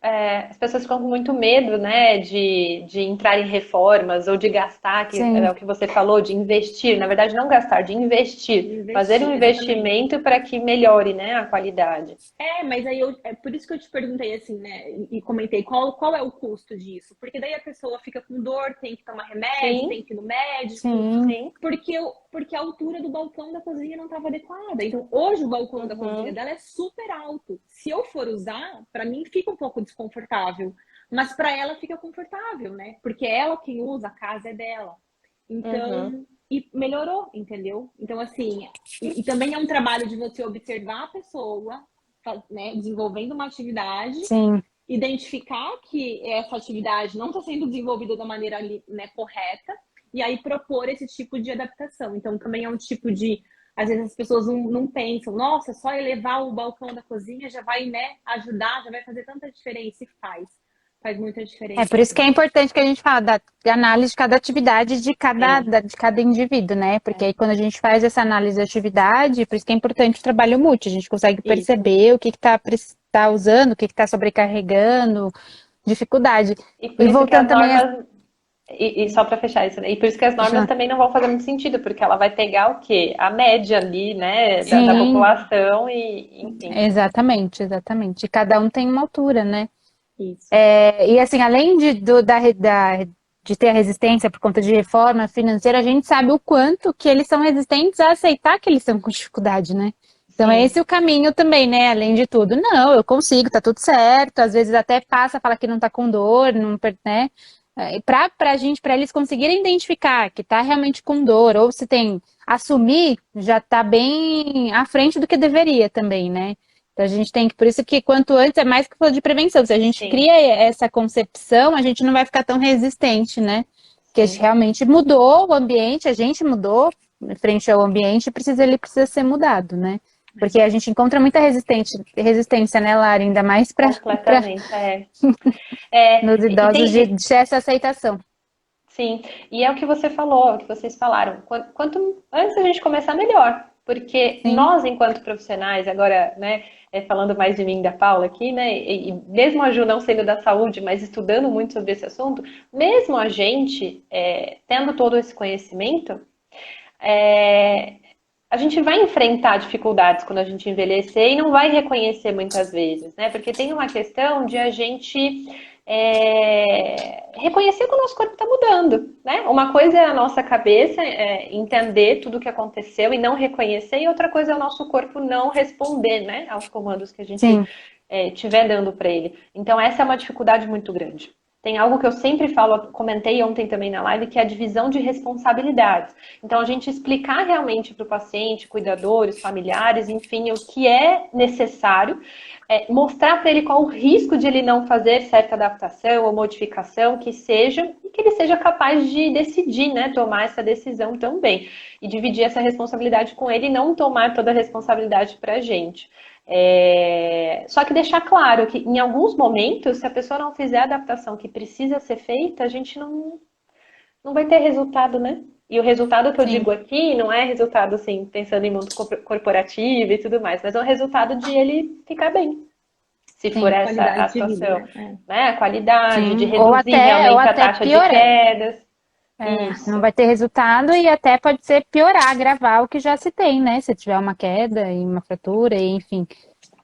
as pessoas ficam com muito medo, né, de entrar em reformas ou de gastar, que é Sim, o que você falou, de investir. Na verdade, não gastar, de investir. Fazer um Investir, exatamente. investimento para que melhore, né, a qualidade. Mas aí é por isso que eu te perguntei assim, né? E comentei qual é o custo disso? Porque daí a pessoa fica com dor, tem que tomar remédio, tem Sim, que ir no médico, sim. sim. porque a altura do balcão da cozinha não estava adequada. Então, hoje o balcão da cozinha Uhum, dela é super alto. Se eu for usar, para mim fica um pouco desconfortável, mas para ela fica confortável, né? Porque ela quem usa, a casa é dela. uhum. Então, e melhorou, entendeu? Então, assim, e também é um trabalho de você observar a pessoa, né, desenvolvendo uma atividade, Sim. identificar que essa atividade não está sendo desenvolvida da maneira ali, né, correta, e aí propor esse tipo de adaptação. Então, também é um tipo de. Às vezes as pessoas não pensam, nossa, só elevar o balcão da cozinha já vai, né, ajudar, já vai fazer tanta diferença. E faz. Faz muita É diferença, por isso que é sim. importante que a gente fala da análise de cada atividade Sim, de cada indivíduo, né? Porque É, aí quando a gente faz essa análise de atividade, por isso que é importante o trabalho múltiplo, a gente consegue isso, perceber o que tá usando, o que está sobrecarregando, dificuldade. e por E isso que as voltando também a... normas, e só para fechar isso, né? E por isso que as normas também não vão fazer muito sentido, porque ela vai pegar o quê? A média ali, né, da Sim, população e, enfim. exatamente, exatamente. E cada um tem uma altura, né? isso. E assim, além de ter a resistência por conta de reforma financeira, a gente sabe o quanto que eles são resistentes a aceitar que eles estão com dificuldade, né? Então é Sim, esse o caminho também, né? Além de tudo, não, eu consigo, tá tudo certo. Às vezes até passa, fala que não tá com dor, não, né? Pra eles conseguirem identificar que tá realmente com dor, ou se tem assumir, já tá bem à frente do que deveria também, né? Então a gente tem que, por isso que quanto antes é mais que falou de prevenção. Se a gente sim, cria essa concepção, a gente não vai ficar tão resistente, né? Porque a gente sim. realmente mudou o ambiente, a gente mudou frente ao ambiente, ele precisa ser mudado, né? Porque a gente encontra muita resistência, né, Lara? Ainda mais para Completamente, é. É, nos idosos de essa aceitação. sim, e é o que você falou, é o que vocês falaram. Quanto antes a gente começar, melhor. Porque Sim, nós, enquanto profissionais, agora, né, falando mais de mim e da Paula aqui, né, e mesmo a Ju não sendo da saúde, mas estudando muito sobre esse assunto, mesmo a gente, tendo todo esse conhecimento, é, a gente vai enfrentar dificuldades quando a gente envelhecer e não vai reconhecer muitas vezes, né? Porque tem uma questão de a gente reconhecer que o nosso corpo está mudando, né? Uma coisa é a nossa cabeça entender tudo o que aconteceu e não reconhecer, e outra coisa é o nosso corpo não responder, né, aos comandos que a gente sim, estiver dando para ele. Então essa é uma dificuldade muito grande. Tem algo que eu sempre falo, comentei ontem também na live, que é a divisão de responsabilidades. Então, a gente explicar realmente para o paciente, cuidadores, familiares, enfim, o que é necessário, mostrar para ele qual o risco de ele não fazer certa adaptação ou modificação que seja, e que ele seja capaz de decidir, né, tomar essa decisão também. E dividir essa responsabilidade com ele e não tomar toda a responsabilidade para a gente. Só que deixar claro que em alguns momentos, se a pessoa não fizer a adaptação que precisa ser feita, a gente não vai ter resultado, né? E o resultado que eu sim, digo aqui não é resultado assim, pensando em mundo corporativo e tudo mais, mas é um resultado de ele ficar bem, se for sim, essa a Qualidade de vida, situação, né? né? A qualidade, de sim. reduzir Ou realmente a até taxa de piorar. quedas. Não Isso, vai ter resultado e até pode ser piorar, agravar o que já se tem, né? Se tiver uma queda e uma fratura, e enfim.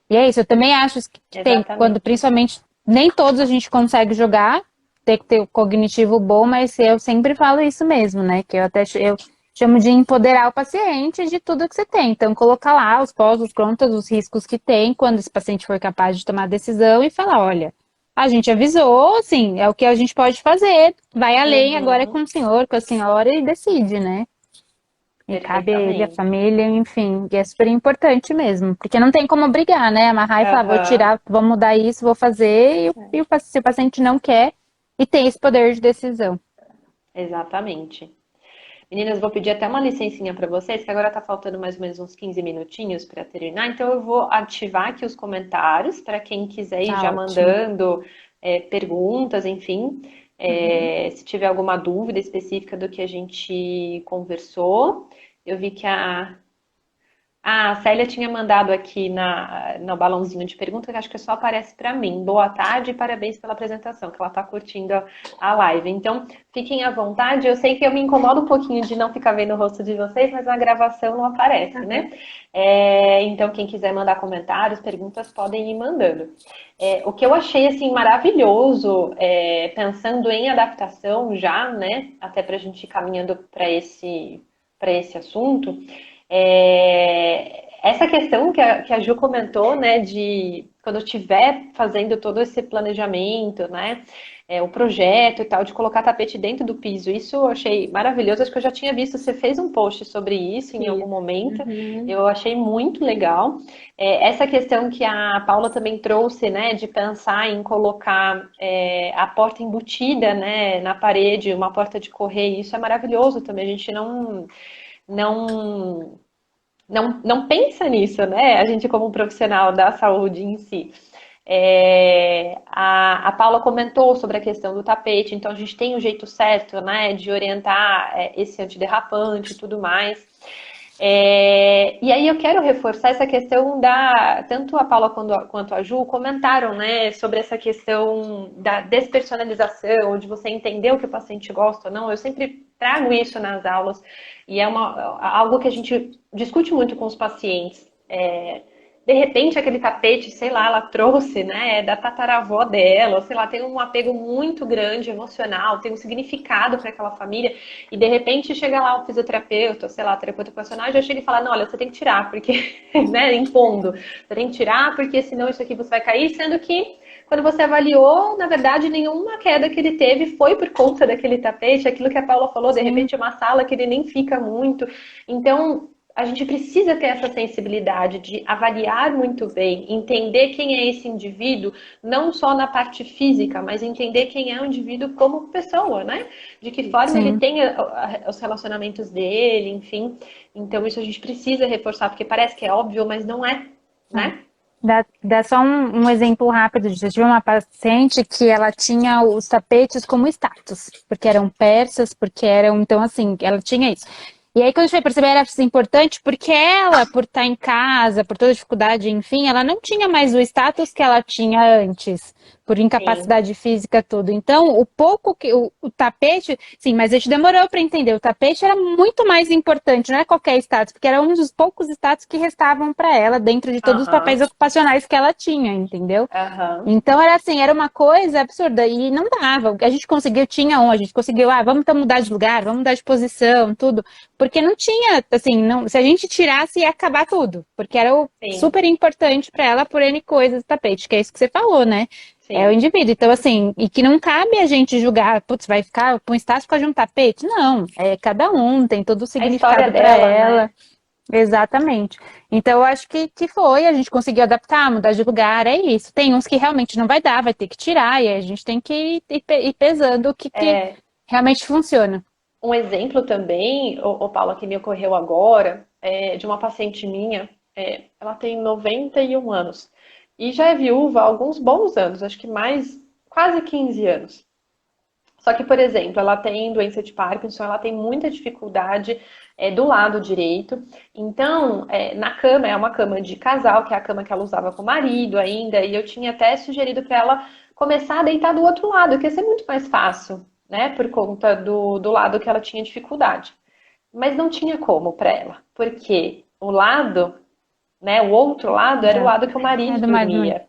E é isso, eu também acho que tem, quando exatamente. principalmente nem todos a gente consegue jogar, tem que ter o cognitivo bom, mas eu sempre falo isso mesmo, né? Que eu chamo de empoderar o paciente de tudo que você tem. Então, colocar lá os pós, os contras, os riscos que tem, quando esse paciente for capaz de tomar a decisão e falar, olha, a gente avisou, assim, é o que a gente pode fazer, vai além, agora é Uhum, com o senhor, com a senhora e decide, né? E cabe a ele, a perfeitamente. família, enfim, e é super importante mesmo, porque não tem como obrigar, né? Amarrar e falar, vou Aham. tirar, vou mudar isso, vou fazer, se o paciente não quer, e tem esse poder de decisão. Exatamente. Meninas, vou pedir até uma licencinha para vocês, que agora tá faltando mais ou menos uns 15 minutinhos para terminar, então eu vou ativar aqui os comentários para quem quiser ir Tá já ótimo. mandando perguntas, enfim, Uhum. se tiver alguma dúvida específica do que a gente conversou. Eu vi que a Célia tinha mandado aqui no balãozinho de pergunta, que acho que só aparece para mim. Boa tarde e parabéns pela apresentação, que ela está curtindo a live. Então, fiquem à vontade. Eu sei que eu me incomodo um pouquinho de não ficar vendo o rosto de vocês, mas na gravação não aparece, né? Então, quem quiser mandar comentários, perguntas, podem ir mandando. O que eu achei assim maravilhoso, pensando em adaptação já, né? Até para a gente ir caminhando para esse assunto. Essa questão que a Ju comentou, né, de quando eu estiver fazendo todo esse planejamento, né, o projeto e tal, de colocar tapete dentro do piso, isso eu achei maravilhoso. Acho que eu já tinha visto, você fez um post sobre isso em algum Fiz. momento, Uhum. eu achei muito legal. Essa questão que a Paula também trouxe, né, de pensar em colocar a porta embutida, né, na parede, uma porta de correr, isso é maravilhoso também. A gente não não pensa nisso, né? A gente como profissional da saúde em si. A Paula comentou sobre a questão do tapete, então a gente tem o jeito certo, né, de orientar esse antiderrapante e tudo mais. E aí eu quero reforçar essa questão tanto a Paula quanto a Ju comentaram, né, sobre essa questão da despersonalização, de você entender o que o paciente gosta ou não. Eu sempre trago isso nas aulas e é algo que a gente discute muito com os pacientes. De repente aquele tapete, sei lá, ela trouxe, né, da tataravó dela, ou sei lá, tem um apego muito grande emocional, tem um significado para aquela família, e de repente chega lá o fisioterapeuta, sei lá, o terapeuta ocupacional, já chega e fala, não, olha, você tem que tirar, porque, né, impondo, você tem que tirar, porque senão isso aqui você vai cair, sendo que quando você avaliou, na verdade, nenhuma queda que ele teve foi por conta daquele tapete, aquilo que a Paula falou, de Sim, repente é uma sala que ele nem fica muito. Então, a gente precisa ter essa sensibilidade de avaliar muito bem, entender quem é esse indivíduo, não só na parte física, mas entender quem é o indivíduo como pessoa, né? De que forma ele sim. tem os relacionamentos dele, enfim. Então, isso a gente precisa reforçar, porque parece que é óbvio, mas não é, É. né? Dá só um exemplo rápido disso. Eu tive uma paciente que ela tinha os tapetes como status, porque eram persas, porque eram, então assim, ela tinha isso. E aí quando a gente foi perceber era importante porque ela, por estar em casa, por toda a dificuldade, enfim, ela não tinha mais o status que ela tinha antes, por Sim. incapacidade física, tudo. Então, o pouco que o tapete, sim, mas a gente demorou para entender. O tapete era muito mais importante, não é qualquer status, porque era um dos poucos status que restavam para ela dentro de todos os papéis Aham. ocupacionais que ela tinha, entendeu? Aham. Então era assim, era uma coisa absurda e não dava. A gente conseguiu, a gente conseguiu, vamos então mudar de lugar, vamos mudar de posição, tudo, porque não tinha, assim, não, se a gente tirasse ia acabar tudo, porque era Sim. super importante para ela por N coisas do tapete, que é isso que você falou, né? É o Sim. indivíduo. Então, assim, e que não cabe a gente julgar, putz, vai ficar com status por causa de um tapete? Não, é cada um, tem todo o A história significado para dela, né? ela. Exatamente. Então, eu acho que foi, a gente conseguiu adaptar, mudar de lugar, é isso. Tem uns que realmente não vai dar, vai ter que tirar, e aí a gente tem que ir pesando o que É, realmente funciona. um exemplo também, Paula, que me ocorreu agora, de uma paciente minha, ela tem 91 anos e já é viúva há alguns bons anos, acho que mais, quase 15 anos. Só que, por exemplo, ela tem doença de Parkinson, ela tem muita dificuldade do lado direito. Então, na cama, é uma cama de casal, que é a cama que ela usava com o marido ainda, e eu tinha até sugerido para ela começar a deitar do outro lado, que ia ser muito mais fácil, né? Por conta do lado que ela tinha dificuldade. Mas não tinha como para ela, porque o lado, né, o outro lado era o lado que o É marido do marido. dormia.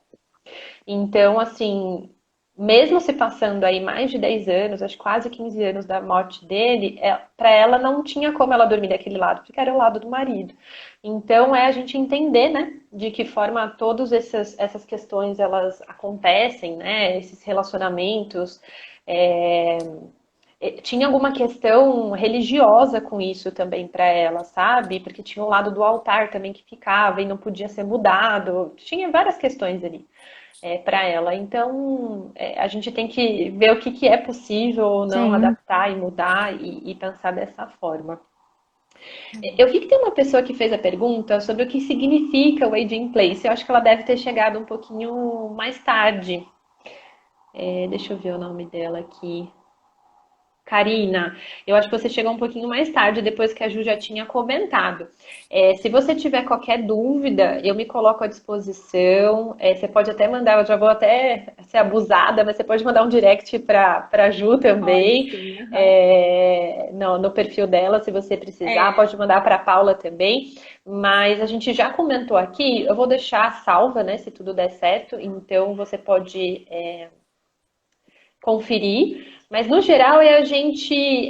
Então, assim, mesmo se passando aí mais de 10 anos, acho que quase 15 anos da morte dele, para ela não tinha como ela dormir daquele lado, porque era o lado do marido. Então, é a gente entender, né, de que forma todas essas questões elas acontecem, né, esses relacionamentos. é, tinha alguma questão religiosa com isso também para ela, sabe? Porque tinha o lado do altar também que ficava e não podia ser mudado. Tinha várias questões ali para ela. Então, a gente tem que ver o que, que é possível ou não Sim. adaptar e mudar e pensar dessa forma. Eu vi que tem uma pessoa que fez a pergunta sobre o que significa o Age in Place. Eu acho que ela deve ter chegado um pouquinho mais tarde. Deixa eu ver o nome dela aqui. Karina, eu acho que você chegou um pouquinho mais tarde, depois que a Ju já tinha comentado. Se você tiver qualquer dúvida, eu me coloco à disposição. Você pode até mandar, eu já vou até ser abusada, mas você pode mandar um direct para a Ju Pode também, sim, aham. no perfil dela, se você precisar. É, Pode mandar para a Paula também. Mas a gente já comentou aqui, eu vou deixar salva, né, se tudo der certo. Então você pode conferir, mas no geral é a gente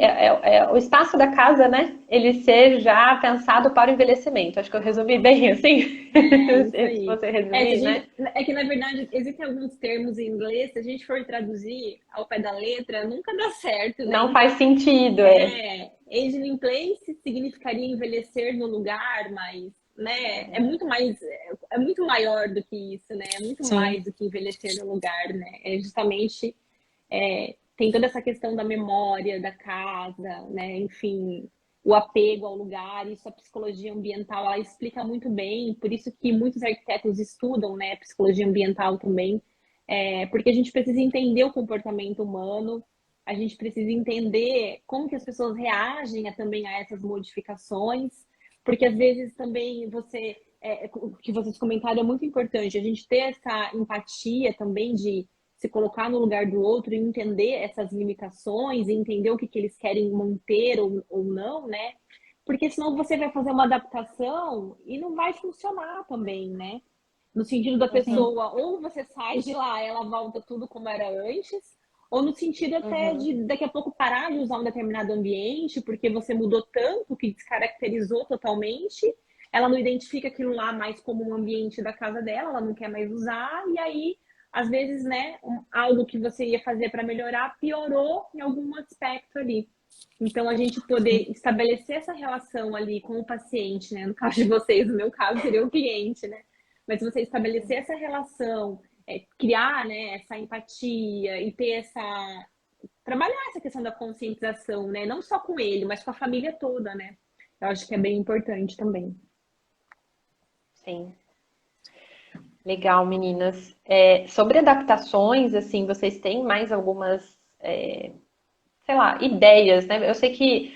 o espaço da casa, né? Ele ser já pensado para o envelhecimento. Acho que eu resumi bem assim. isso Se aí. você Se a resumir, né? gente, é que, na verdade, existem alguns termos em inglês, se a gente for traduzir ao pé da letra, nunca dá certo, né? Não faz Então, sentido, aging in place significaria envelhecer no lugar, mas, né, é muito maior do que isso, né? É muito Sim. mais do que envelhecer no lugar, né? É justamente, tem toda essa questão da memória da casa, né? Enfim, o apego ao lugar, isso a psicologia ambiental ela explica muito bem, por isso que muitos arquitetos estudam, né, psicologia ambiental também, porque a gente precisa entender o comportamento humano, a gente precisa entender como que as pessoas reagem também a essas modificações, porque às vezes também o que vocês comentaram é muito importante, a gente ter essa empatia também de se colocar no lugar do outro e entender essas limitações, e entender o que, que eles querem manter ou não, né? Porque senão você vai fazer uma adaptação e não vai funcionar também, né? No sentido da Sim. pessoa, ou você sai de lá, ela volta tudo como era antes, ou no sentido até Uhum. de daqui a pouco parar de usar um determinado ambiente, porque você mudou tanto que descaracterizou totalmente, ela não identifica aquilo lá mais como um ambiente da casa dela, ela não quer mais usar, e aí às vezes, né, algo que você ia fazer para melhorar piorou em algum aspecto ali. Então, a gente poder estabelecer essa relação ali com o paciente, né? No caso de vocês, no meu caso, seria o cliente, né? Mas você estabelecer essa relação, criar, né, essa empatia e ter trabalhar essa questão da conscientização, né? Não só com ele, mas com a família toda, né? Eu acho que é bem importante também. Sim. Legal, meninas. Sobre adaptações, assim, vocês têm mais algumas, sei lá, ideias, né? Eu sei que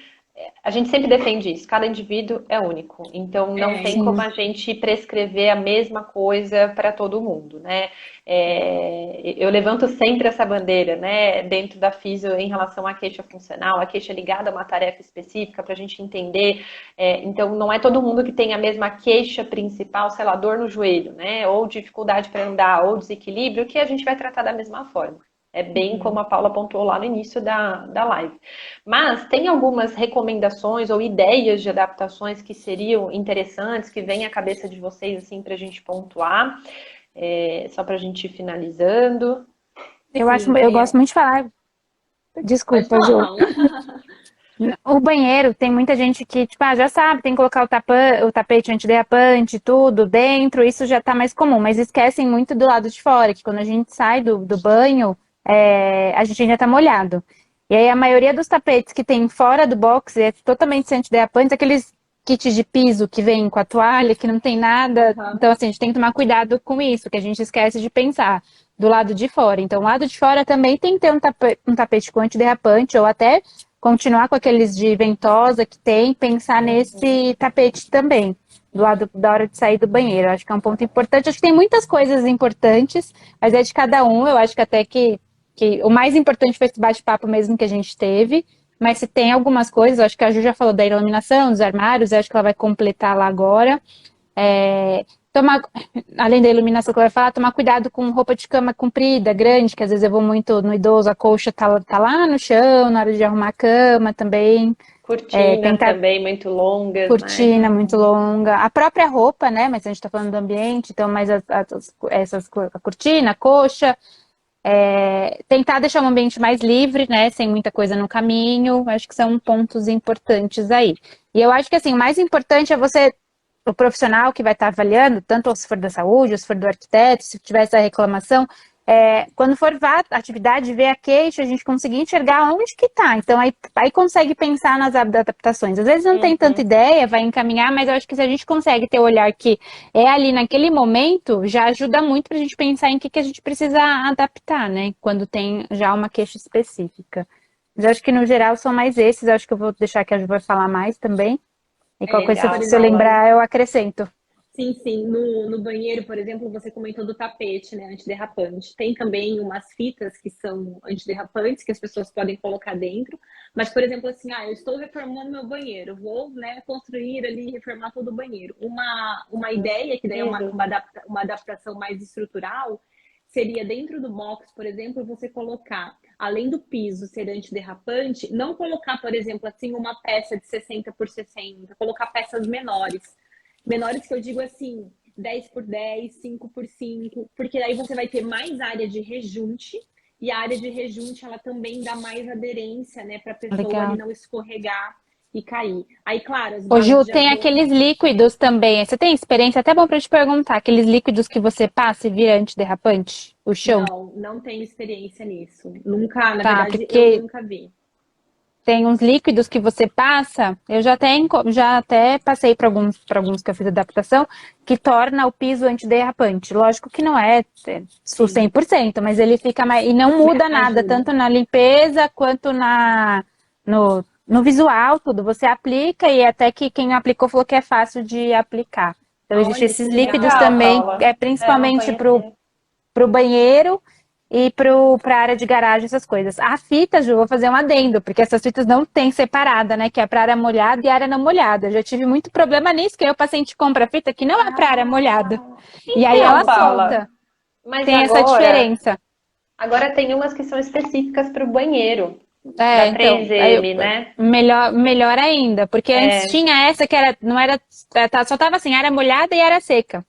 a gente sempre defende isso, cada indivíduo é único, então não tem como Sim. a gente prescrever a mesma coisa para todo mundo, né? Eu levanto sempre essa bandeira, né, dentro da Fisio em relação à queixa funcional, a queixa ligada a uma tarefa específica para a gente entender. Então, não é todo mundo que tem a mesma queixa principal, sei lá, dor no joelho, né, ou dificuldade para andar, ou desequilíbrio, que a gente vai tratar da mesma forma. É bem como a Paula pontuou lá no início da live. Mas tem algumas recomendações ou ideias de adaptações que seriam interessantes, que vêm à cabeça de vocês, assim, para a gente pontuar, só para a gente ir finalizando. Eu Sim, gosto muito de falar. pode Desculpa, falar, Ju. Paula. O banheiro, tem muita gente que, tipo, já sabe, tem que colocar o tapete antiderrapante, tudo dentro, isso já tá mais comum, mas esquecem muito do lado de fora, que quando a gente sai do banho, a gente ainda tá molhado. E aí a maioria dos tapetes que tem fora do box é totalmente sem antiderrapante, aqueles kits de piso que vem com a toalha, que não tem nada. Uhum. Então, assim, a gente tem que tomar cuidado com isso, que a gente esquece de pensar do lado de fora. Então, o lado de fora também tem que ter um tapete com antiderrapante, ou até continuar com aqueles de ventosa que tem, pensar nesse tapete também, do lado da hora de sair do banheiro. Acho que é um ponto importante. Acho que tem muitas coisas importantes, mas é de cada um. Eu acho que até que o mais importante foi esse bate-papo mesmo que a gente teve. Mas se tem algumas coisas, acho que a Ju já falou da iluminação, dos armários, acho que ela vai completar lá agora. É, tomar, além da iluminação que eu ia falar, tomar cuidado com roupa de cama comprida, grande, que às vezes eu vou muito no idoso, a colcha tá lá no chão, na hora de arrumar a cama também. Cortinas Tentar também muito longas, né? cortina muito longa, a própria roupa, né? Mas a gente tá falando do ambiente, então mais a cortina, a coxa. Tentar deixar um ambiente mais livre, né? Sem muita coisa no caminho. Acho que são pontos importantes aí. E eu acho que assim, o mais importante é você, o profissional que vai estar avaliando, tanto se for da saúde, ou se for do arquiteto, se tiver essa reclamação, quando for a atividade, ver a queixa, a gente conseguir enxergar onde que tá. Então, aí consegue pensar nas adaptações. Às vezes não tem tanta Uhum. ideia, vai encaminhar, mas eu acho que se a gente consegue ter o olhar que é ali naquele momento, já ajuda muito para a gente pensar em que a gente precisa adaptar, né? Quando tem já uma queixa específica. Mas eu acho que no geral são mais esses, eu acho que eu vou deixar que a Ju vai falar mais também. E qualquer coisa, Por Legal, se eu exemplo, Paula. lembrar, eu acrescento. sim, sim. No banheiro, por exemplo, você comentou do tapete, né, antiderrapante. Tem também umas fitas que são antiderrapantes que as pessoas podem colocar dentro. Mas, por exemplo, assim, eu estou reformando meu banheiro, vou, né, construir ali, reformar todo o banheiro. Uma ideia, que daí é Pisos. uma adaptação mais estrutural, seria dentro do box, por exemplo, você colocar, além do piso ser antiderrapante, não colocar, por exemplo, assim, uma peça de 60 por 60, colocar peças menores. Menores que eu digo assim, 10 por 10, 5 por 5, porque aí você vai ter mais área de rejunte e a área de rejunte ela também dá mais aderência, né, para a pessoa ali Legal. não escorregar e cair. Aí, claro, as Ô, Ju, bases já tem vão. aqueles líquidos também. Você tem experiência? Até bom pra te perguntar. Aqueles líquidos que você passa e vira antiderrapante? O chão? Não, não tenho experiência nisso. Nunca, na Tá, verdade, eu porque nunca vi. tem uns líquidos que você passa, eu já até passei para alguns que eu fiz adaptação, que torna o piso antiderrapante. Lógico que não é Sim, 100%, mas ele fica mais. E não muda nada, ajuda. tanto na limpeza quanto no visual, tudo. Você aplica e até que quem aplicou falou que é fácil de aplicar. Então, existem Olha esses que líquidos legal. Legal, também, Paula. Não principalmente conhecia. pro banheiro e para a área de garagem, essas coisas. A fita, Ju, vou fazer um adendo, porque essas fitas não tem separada, né? Que é para área molhada e área não molhada. Eu já tive muito problema nisso, que aí o paciente compra a fita que não é para área molhada. Ah, E aí Então, ela Paula, solta. mas Tem essa diferença. agora tem umas que são específicas para o banheiro, da Então, aí, 3M, né? melhor ainda, porque antes É. tinha essa que era, não era, só tava assim, área molhada e área seca.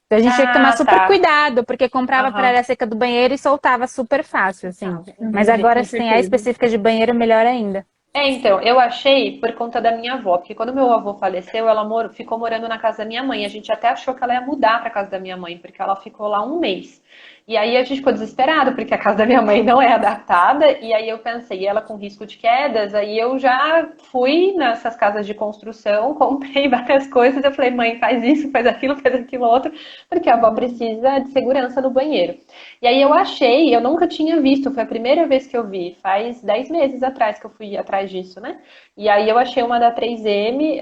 Então a gente tinha que tomar Ah, super tá. cuidado, porque comprava para Aham. área seca do banheiro e soltava super fácil, assim. tá, Mas entendi, agora com se tem a certeza. específica de banheiro, melhor ainda. Então, eu achei por conta da minha avó, porque quando meu avô faleceu, ela ficou morando na casa da minha mãe. A gente até achou que ela ia mudar para casa da minha mãe, porque ela ficou lá um mês. E aí a gente ficou desesperado, porque a casa da minha mãe não é adaptada. E aí eu pensei, ela com risco de quedas, aí eu já fui nessas casas de construção, comprei várias coisas. Eu falei, mãe, faz aquilo outro, porque a avó Uhum. precisa de segurança no banheiro. E aí eu achei, eu nunca tinha visto, foi a primeira vez que eu vi, faz 10 meses atrás que eu fui atrás disso, né? E aí eu achei uma da 3M,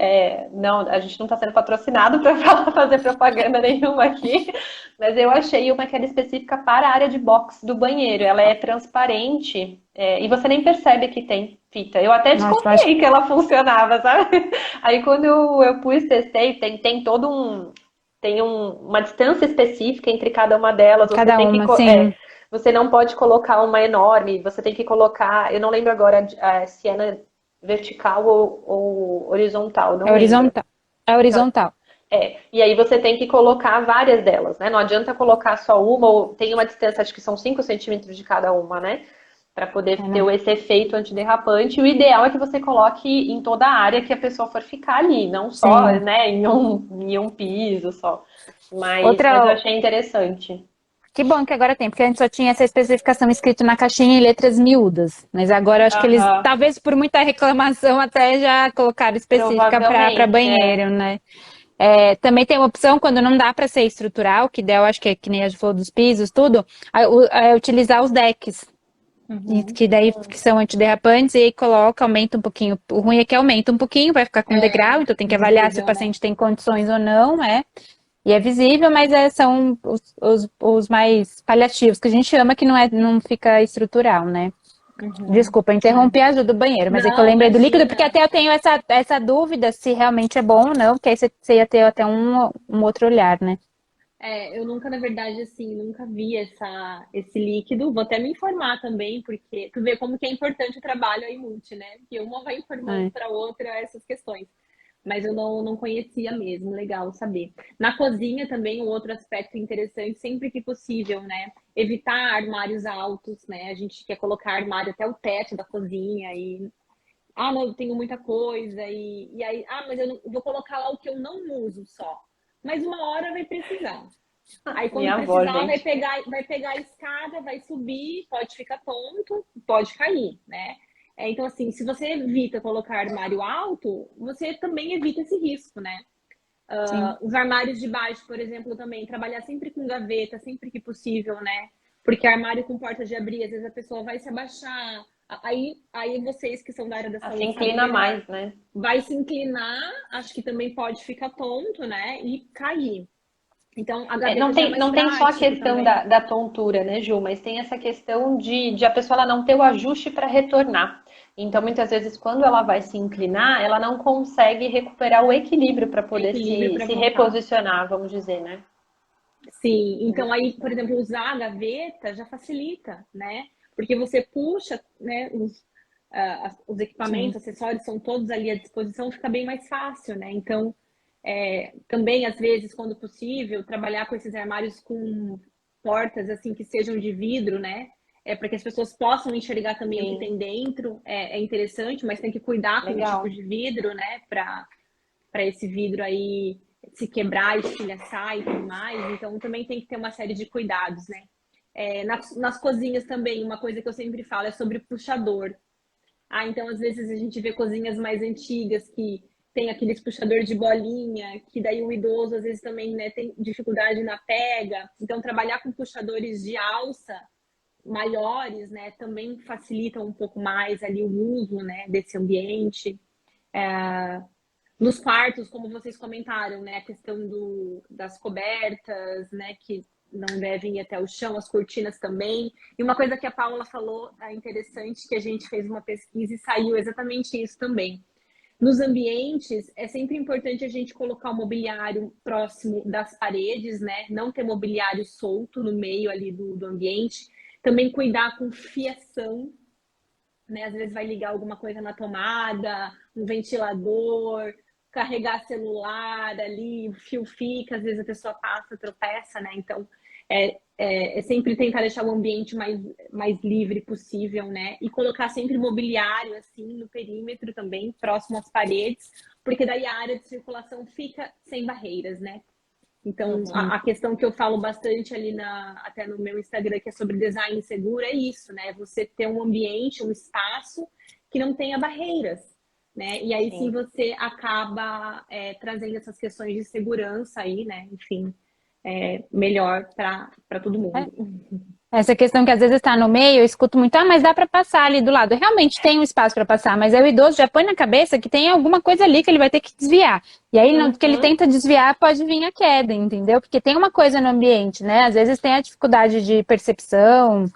não, a gente não está sendo patrocinado para fazer propaganda nenhuma aqui, mas eu achei uma que era específica para a área de box do banheiro. Ela é transparente, e você nem percebe que tem fita. Eu até Nossa, eu acho desconfiei que ela funcionava, sabe? Aí quando eu pus, testei, tem todo um uma distância específica entre cada uma delas. Você cada tem que uma, assim, você não pode colocar uma enorme. Você tem que colocar. Eu não lembro agora se é na vertical ou horizontal. é Não lembro. horizontal. É horizontal. E aí você tem que colocar várias delas, né? Não adianta colocar só uma, ou tem uma distância, acho que são 5 centímetros de cada uma, né? Para É, poder ter não. esse efeito antiderrapante. O ideal é que você coloque em toda a área que a pessoa for ficar ali, não só, Sim. né, em um piso só. Mas eu Outra, achei interessante. que bom que agora tem, porque antes só tinha essa especificação escrita na caixinha em letras miúdas. Mas agora eu acho que eles, Aham. talvez por muita reclamação, até já colocaram específica para Provavelmente, banheiro, né? Também tem uma opção quando não dá para ser estrutural, que daí eu acho que nem a gente falou dos pisos, tudo, utilizar os decks. Uhum. Que daí que são antiderrapantes, e aí coloca, aumenta um pouquinho. O ruim é que aumenta um pouquinho, vai ficar com degrau, então tem que avaliar se o Visível, né? paciente tem condições ou não, e é visível, mas são os mais paliativos, que a gente chama que não fica estrutural, né? Uhum. Desculpa, É. interrompi a ajuda do banheiro, mas é que eu Não, lembrei do líquido, porque imagina. até eu tenho essa dúvida se realmente é bom ou não, porque aí você ia ter até um outro olhar, né? Eu nunca, na verdade, assim, nunca vi esse líquido. Vou até me informar também, porque tu vê como que é importante o trabalho aí multi, né? Que uma vai informando É. para outra essas questões. mas eu não conhecia mesmo, legal saber. Na cozinha também, um outro aspecto interessante, sempre que possível, né? Evitar armários altos, né? A gente quer colocar armário até o teto da cozinha e não, eu tenho muita coisa e aí, mas eu vou colocar lá o que eu não uso só. Mas uma hora vai precisar. Aí quando Minha avó, precisar, gente. vai pegar a escada, vai subir, pode ficar tonto, pode cair, né? Então, assim, se você evita colocar armário alto, você também evita esse risco, né? Sim. Os armários de baixo, por exemplo, também, trabalhar sempre com gaveta, sempre que possível, né? Porque armário com porta de abrir, às vezes a pessoa vai se abaixar. Aí vocês que são da área da Assim saúde sabem inclina melhor. mais, né? Vai se inclinar, acho que também pode ficar tonto, né? E cair. Então, a Não gaveta já é tem, mais não tem só a prático questão também. da tontura, né, Ju? Mas tem essa questão de a pessoa ela não ter o ajuste para retornar. Então, muitas vezes, quando ela vai se inclinar, ela não consegue recuperar o equilíbrio para poder Equilíbrio para se voltar. reposicionar, vamos dizer, né? Sim, então aí, por exemplo, usar a gaveta já facilita, né? Porque você puxa, né, os Sim. equipamentos, acessórios são todos ali à disposição, fica bem mais fácil, né? Então, também, às vezes, quando possível, trabalhar com esses armários com portas, assim, que sejam de vidro, né? Para que as pessoas possam enxergar também o que Sim, tem dentro, é interessante, mas tem que cuidar com o tipo legal. de vidro, né? Para esse vidro aí se quebrar, estilhaçar e tudo mais. Então, também tem que ter uma série de cuidados, né? Nas cozinhas também, uma coisa que eu sempre falo é sobre puxador. Então às vezes a gente vê cozinhas mais antigas que tem aqueles puxador de bolinha, que daí o idoso às vezes também, né, tem dificuldade na pega. Então trabalhar com puxadores de alça maiores, né, também facilita um pouco mais ali o uso, né, desse ambiente. Nos quartos, como vocês comentaram, né, a questão das cobertas, né, que não devem ir até o chão, as cortinas também. E uma coisa que a Paula falou interessante, que a gente fez uma pesquisa e saiu exatamente isso também. Nos ambientes, é sempre importante a gente colocar o mobiliário próximo das paredes, né? Não ter mobiliário solto no meio ali do ambiente. Também cuidar com fiação, né? Às vezes vai ligar alguma coisa na tomada, um ventilador, carregar celular ali, o fio fica, às vezes a pessoa passa, tropeça, né? Então, é sempre tentar deixar o ambiente mais livre possível, né? E colocar sempre mobiliário, assim, no perímetro também, próximo às paredes, porque daí a área de circulação fica sem barreiras, né? Então, Uhum. a questão que eu falo bastante ali até no meu Instagram, que é sobre design seguro, é isso, né? Você ter um ambiente, um espaço que não tenha barreiras, né? E aí sim Sim. você acaba trazendo essas questões de segurança aí, né? Enfim, melhor para todo mundo. Essa questão que às vezes está no meio, eu escuto muito, mas dá para passar ali do lado. Realmente tem um espaço para passar, mas aí o idoso já põe na cabeça que tem alguma coisa ali que ele vai ter que desviar. E aí, no que ele Uhum. tenta desviar, pode vir a queda, entendeu? Porque tem uma coisa no ambiente, né? Às vezes tem a dificuldade de percepção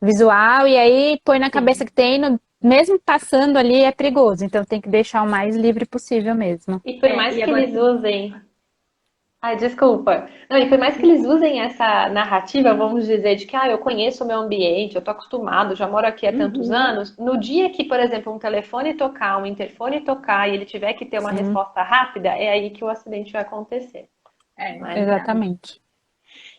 visual, e aí põe na cabeça Sim. que tem, mesmo passando ali, é perigoso. Então tem que deixar o mais livre possível mesmo. E por mais E que agora eles usem. Ai, desculpa. Não, e por mais que eles usem essa narrativa, vamos dizer, de que eu conheço o meu ambiente, eu tô acostumado, já moro aqui há tantos uhum. anos, no dia que, por exemplo, um telefone tocar, um interfone tocar e ele tiver que ter uma Sim, resposta rápida, é aí que o acidente vai acontecer, É né? verdade. exatamente.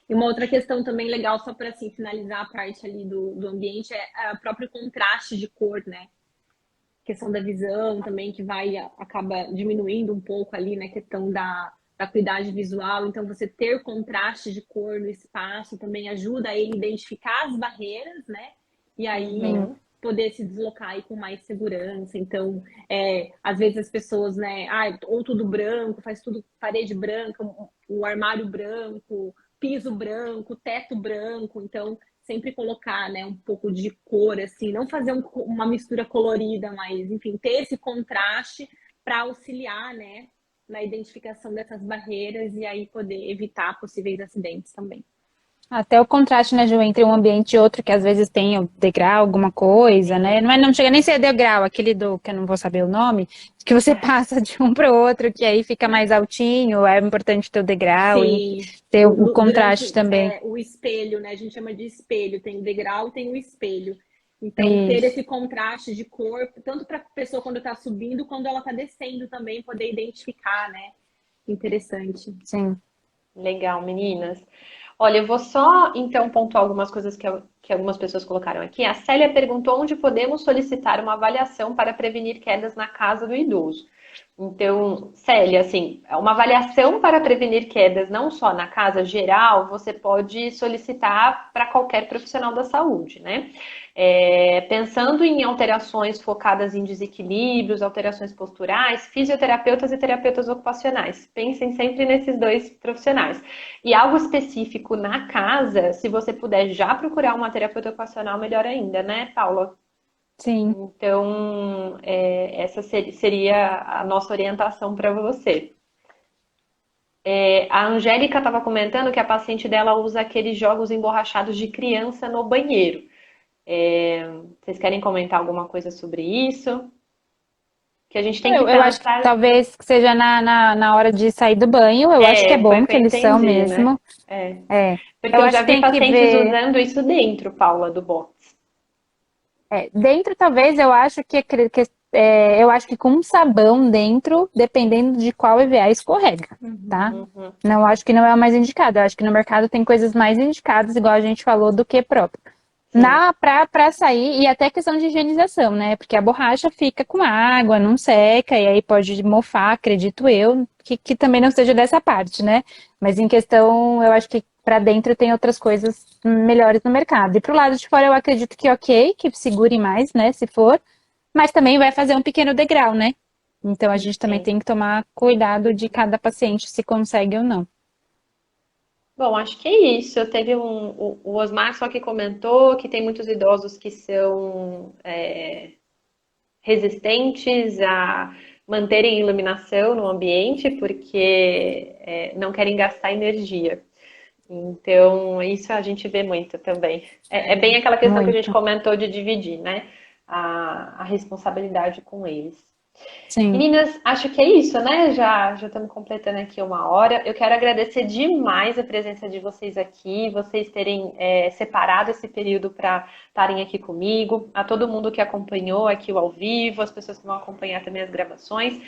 E uma outra questão também legal, só para assim, finalizar a parte ali do ambiente, é o próprio contraste de cor, né? Questão da visão também, que acaba diminuindo um pouco ali, né? Questão da acuidade visual. Então, você ter contraste de cor no espaço também ajuda ele a identificar as barreiras, né? E aí Sim. Uhum. poder se deslocar aí com mais segurança. Então, às vezes as pessoas, né? Ou tudo branco, faz tudo parede branca, o armário branco, piso branco, teto branco. Então, sempre colocar, né, um pouco de cor, assim, não fazer uma mistura colorida, mas, enfim, ter esse contraste para auxiliar, né, na identificação dessas barreiras e aí poder evitar possíveis acidentes também. Até o contraste, né, Ju, entre um ambiente e outro, que às vezes tem o degrau, alguma coisa, né? Sim. Não chega nem a ser degrau, aquele que eu não vou saber o nome, que você passa de um para o outro, que aí fica mais altinho, é importante ter o degrau e Sim, ter o contraste durante também. o espelho, né? A gente chama de espelho, tem o degrau e tem o espelho. Então, ter Isso, esse contraste de corpo, tanto para a pessoa quando está subindo, quando ela está descendo também, poder identificar, né? Interessante. sim. Legal, meninas. Olha, eu vou só então pontuar algumas coisas que algumas pessoas colocaram aqui. A Célia perguntou onde podemos solicitar uma avaliação para prevenir quedas na casa do idoso. Então, Célia, assim, uma avaliação para prevenir quedas não só na casa geral, você pode solicitar para qualquer profissional da saúde, né? Pensando em alterações focadas em desequilíbrios, alterações posturais, fisioterapeutas e terapeutas ocupacionais. Pensem sempre nesses dois profissionais. E algo específico na casa, se você puder já procurar uma terapeuta ocupacional, melhor ainda, né, Paula? Sim. Então, essa seria a nossa orientação para você. A Angélica estava comentando que a paciente dela usa aqueles jogos emborrachados de criança no banheiro. Vocês querem comentar alguma coisa sobre isso? Que a gente tem que Eu acho que pensar. talvez seja na hora de sair do banho. Eu acho que é Foi o bom que que eu eles são entendi, né? mesmo. É. É. Porque Eu eu acho já que vi tem que pacientes ver. usando isso dentro, Paula, do box. Dentro, talvez, eu acho eu acho que com um sabão dentro, dependendo de qual EVA, escorrega, tá? Uhum. Não acho que não é o mais indicado. Eu acho que no mercado tem coisas mais indicadas, igual a gente falou, do que próprio. Sim, Pra sair, e até questão de higienização, né? Porque a borracha fica com água, não seca, e aí pode mofar, acredito eu, que também não seja dessa parte, né? Mas em questão, eu acho que pra dentro tem outras coisas melhores no mercado. E pro lado de fora, eu acredito que ok, que segure mais, né? Se for, mas também vai fazer um pequeno degrau, né? Então a gente também sim. tem que tomar cuidado de cada paciente, se consegue ou não. Bom, acho que é isso. Teve o Osmar só que comentou que tem muitos idosos que são resistentes a manterem iluminação no ambiente porque não querem gastar energia. Então, isso a gente vê muito também. É bem aquela questão que a gente Muito. comentou de dividir, né? A responsabilidade com eles. Sim. Meninas, acho que é isso, né? Já estamos completando aqui uma hora. Eu quero agradecer demais a presença de vocês aqui, vocês terem separado esse período para estarem aqui comigo, a todo mundo que acompanhou aqui o ao vivo, as pessoas que vão acompanhar também as gravações.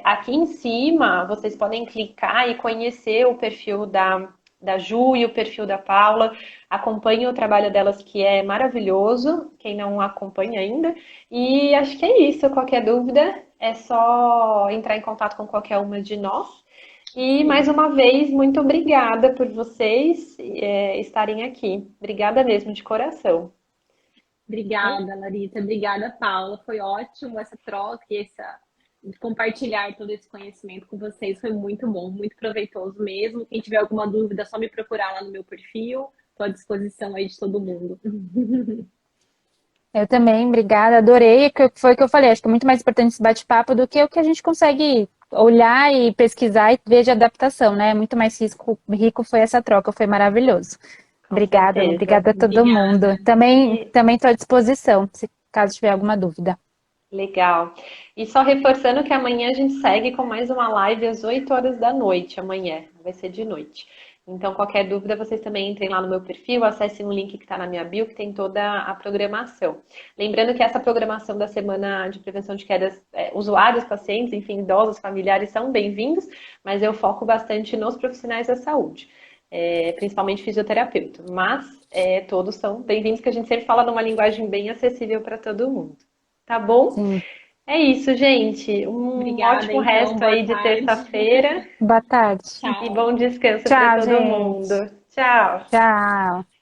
Aqui em cima, vocês podem clicar e conhecer o perfil da Ju e o perfil da Paula. Acompanhe o trabalho delas, que é maravilhoso, quem não acompanha ainda. E acho que é isso. Qualquer dúvida é só entrar em contato com qualquer uma de nós. E mais uma vez, muito obrigada por vocês estarem aqui. Obrigada mesmo, de coração. Obrigada, Larissa. Obrigada, Paula. Foi ótimo essa troca e compartilhar todo esse conhecimento com vocês. Foi muito bom, muito proveitoso mesmo. Quem tiver alguma dúvida, é só me procurar lá no meu perfil. Estou à disposição aí de todo mundo. Eu também, obrigada, adorei. Foi o que eu falei, acho que é muito mais importante esse bate-papo do que o que a gente consegue olhar e pesquisar e ver de adaptação, né? Muito mais rico foi essa troca, foi maravilhoso. Com Obrigada, certeza. obrigada a todo mundo. Obrigada. E Também estou à disposição, se caso tiver alguma dúvida. legal. E só reforçando que amanhã a gente segue com mais uma live às 8 horas da noite, amanhã. Vai ser de noite. Então, qualquer dúvida, vocês também entrem lá no meu perfil, acessem o link que está na minha bio, que tem toda a programação. Lembrando que essa programação da Semana de Prevenção de Quedas, usuários, pacientes, enfim, idosos, familiares são bem-vindos, mas eu foco bastante nos profissionais da saúde, principalmente fisioterapeuta. Mas todos são bem-vindos, que a gente sempre fala numa linguagem bem acessível para todo mundo. Tá bom? Sim. É isso, gente. Um Obrigada, ótimo então. resto Boa aí de tarde. terça-feira Boa tarde. e Tchau. bom descanso para Tchau, todo gente. mundo. Tchau. Tchau.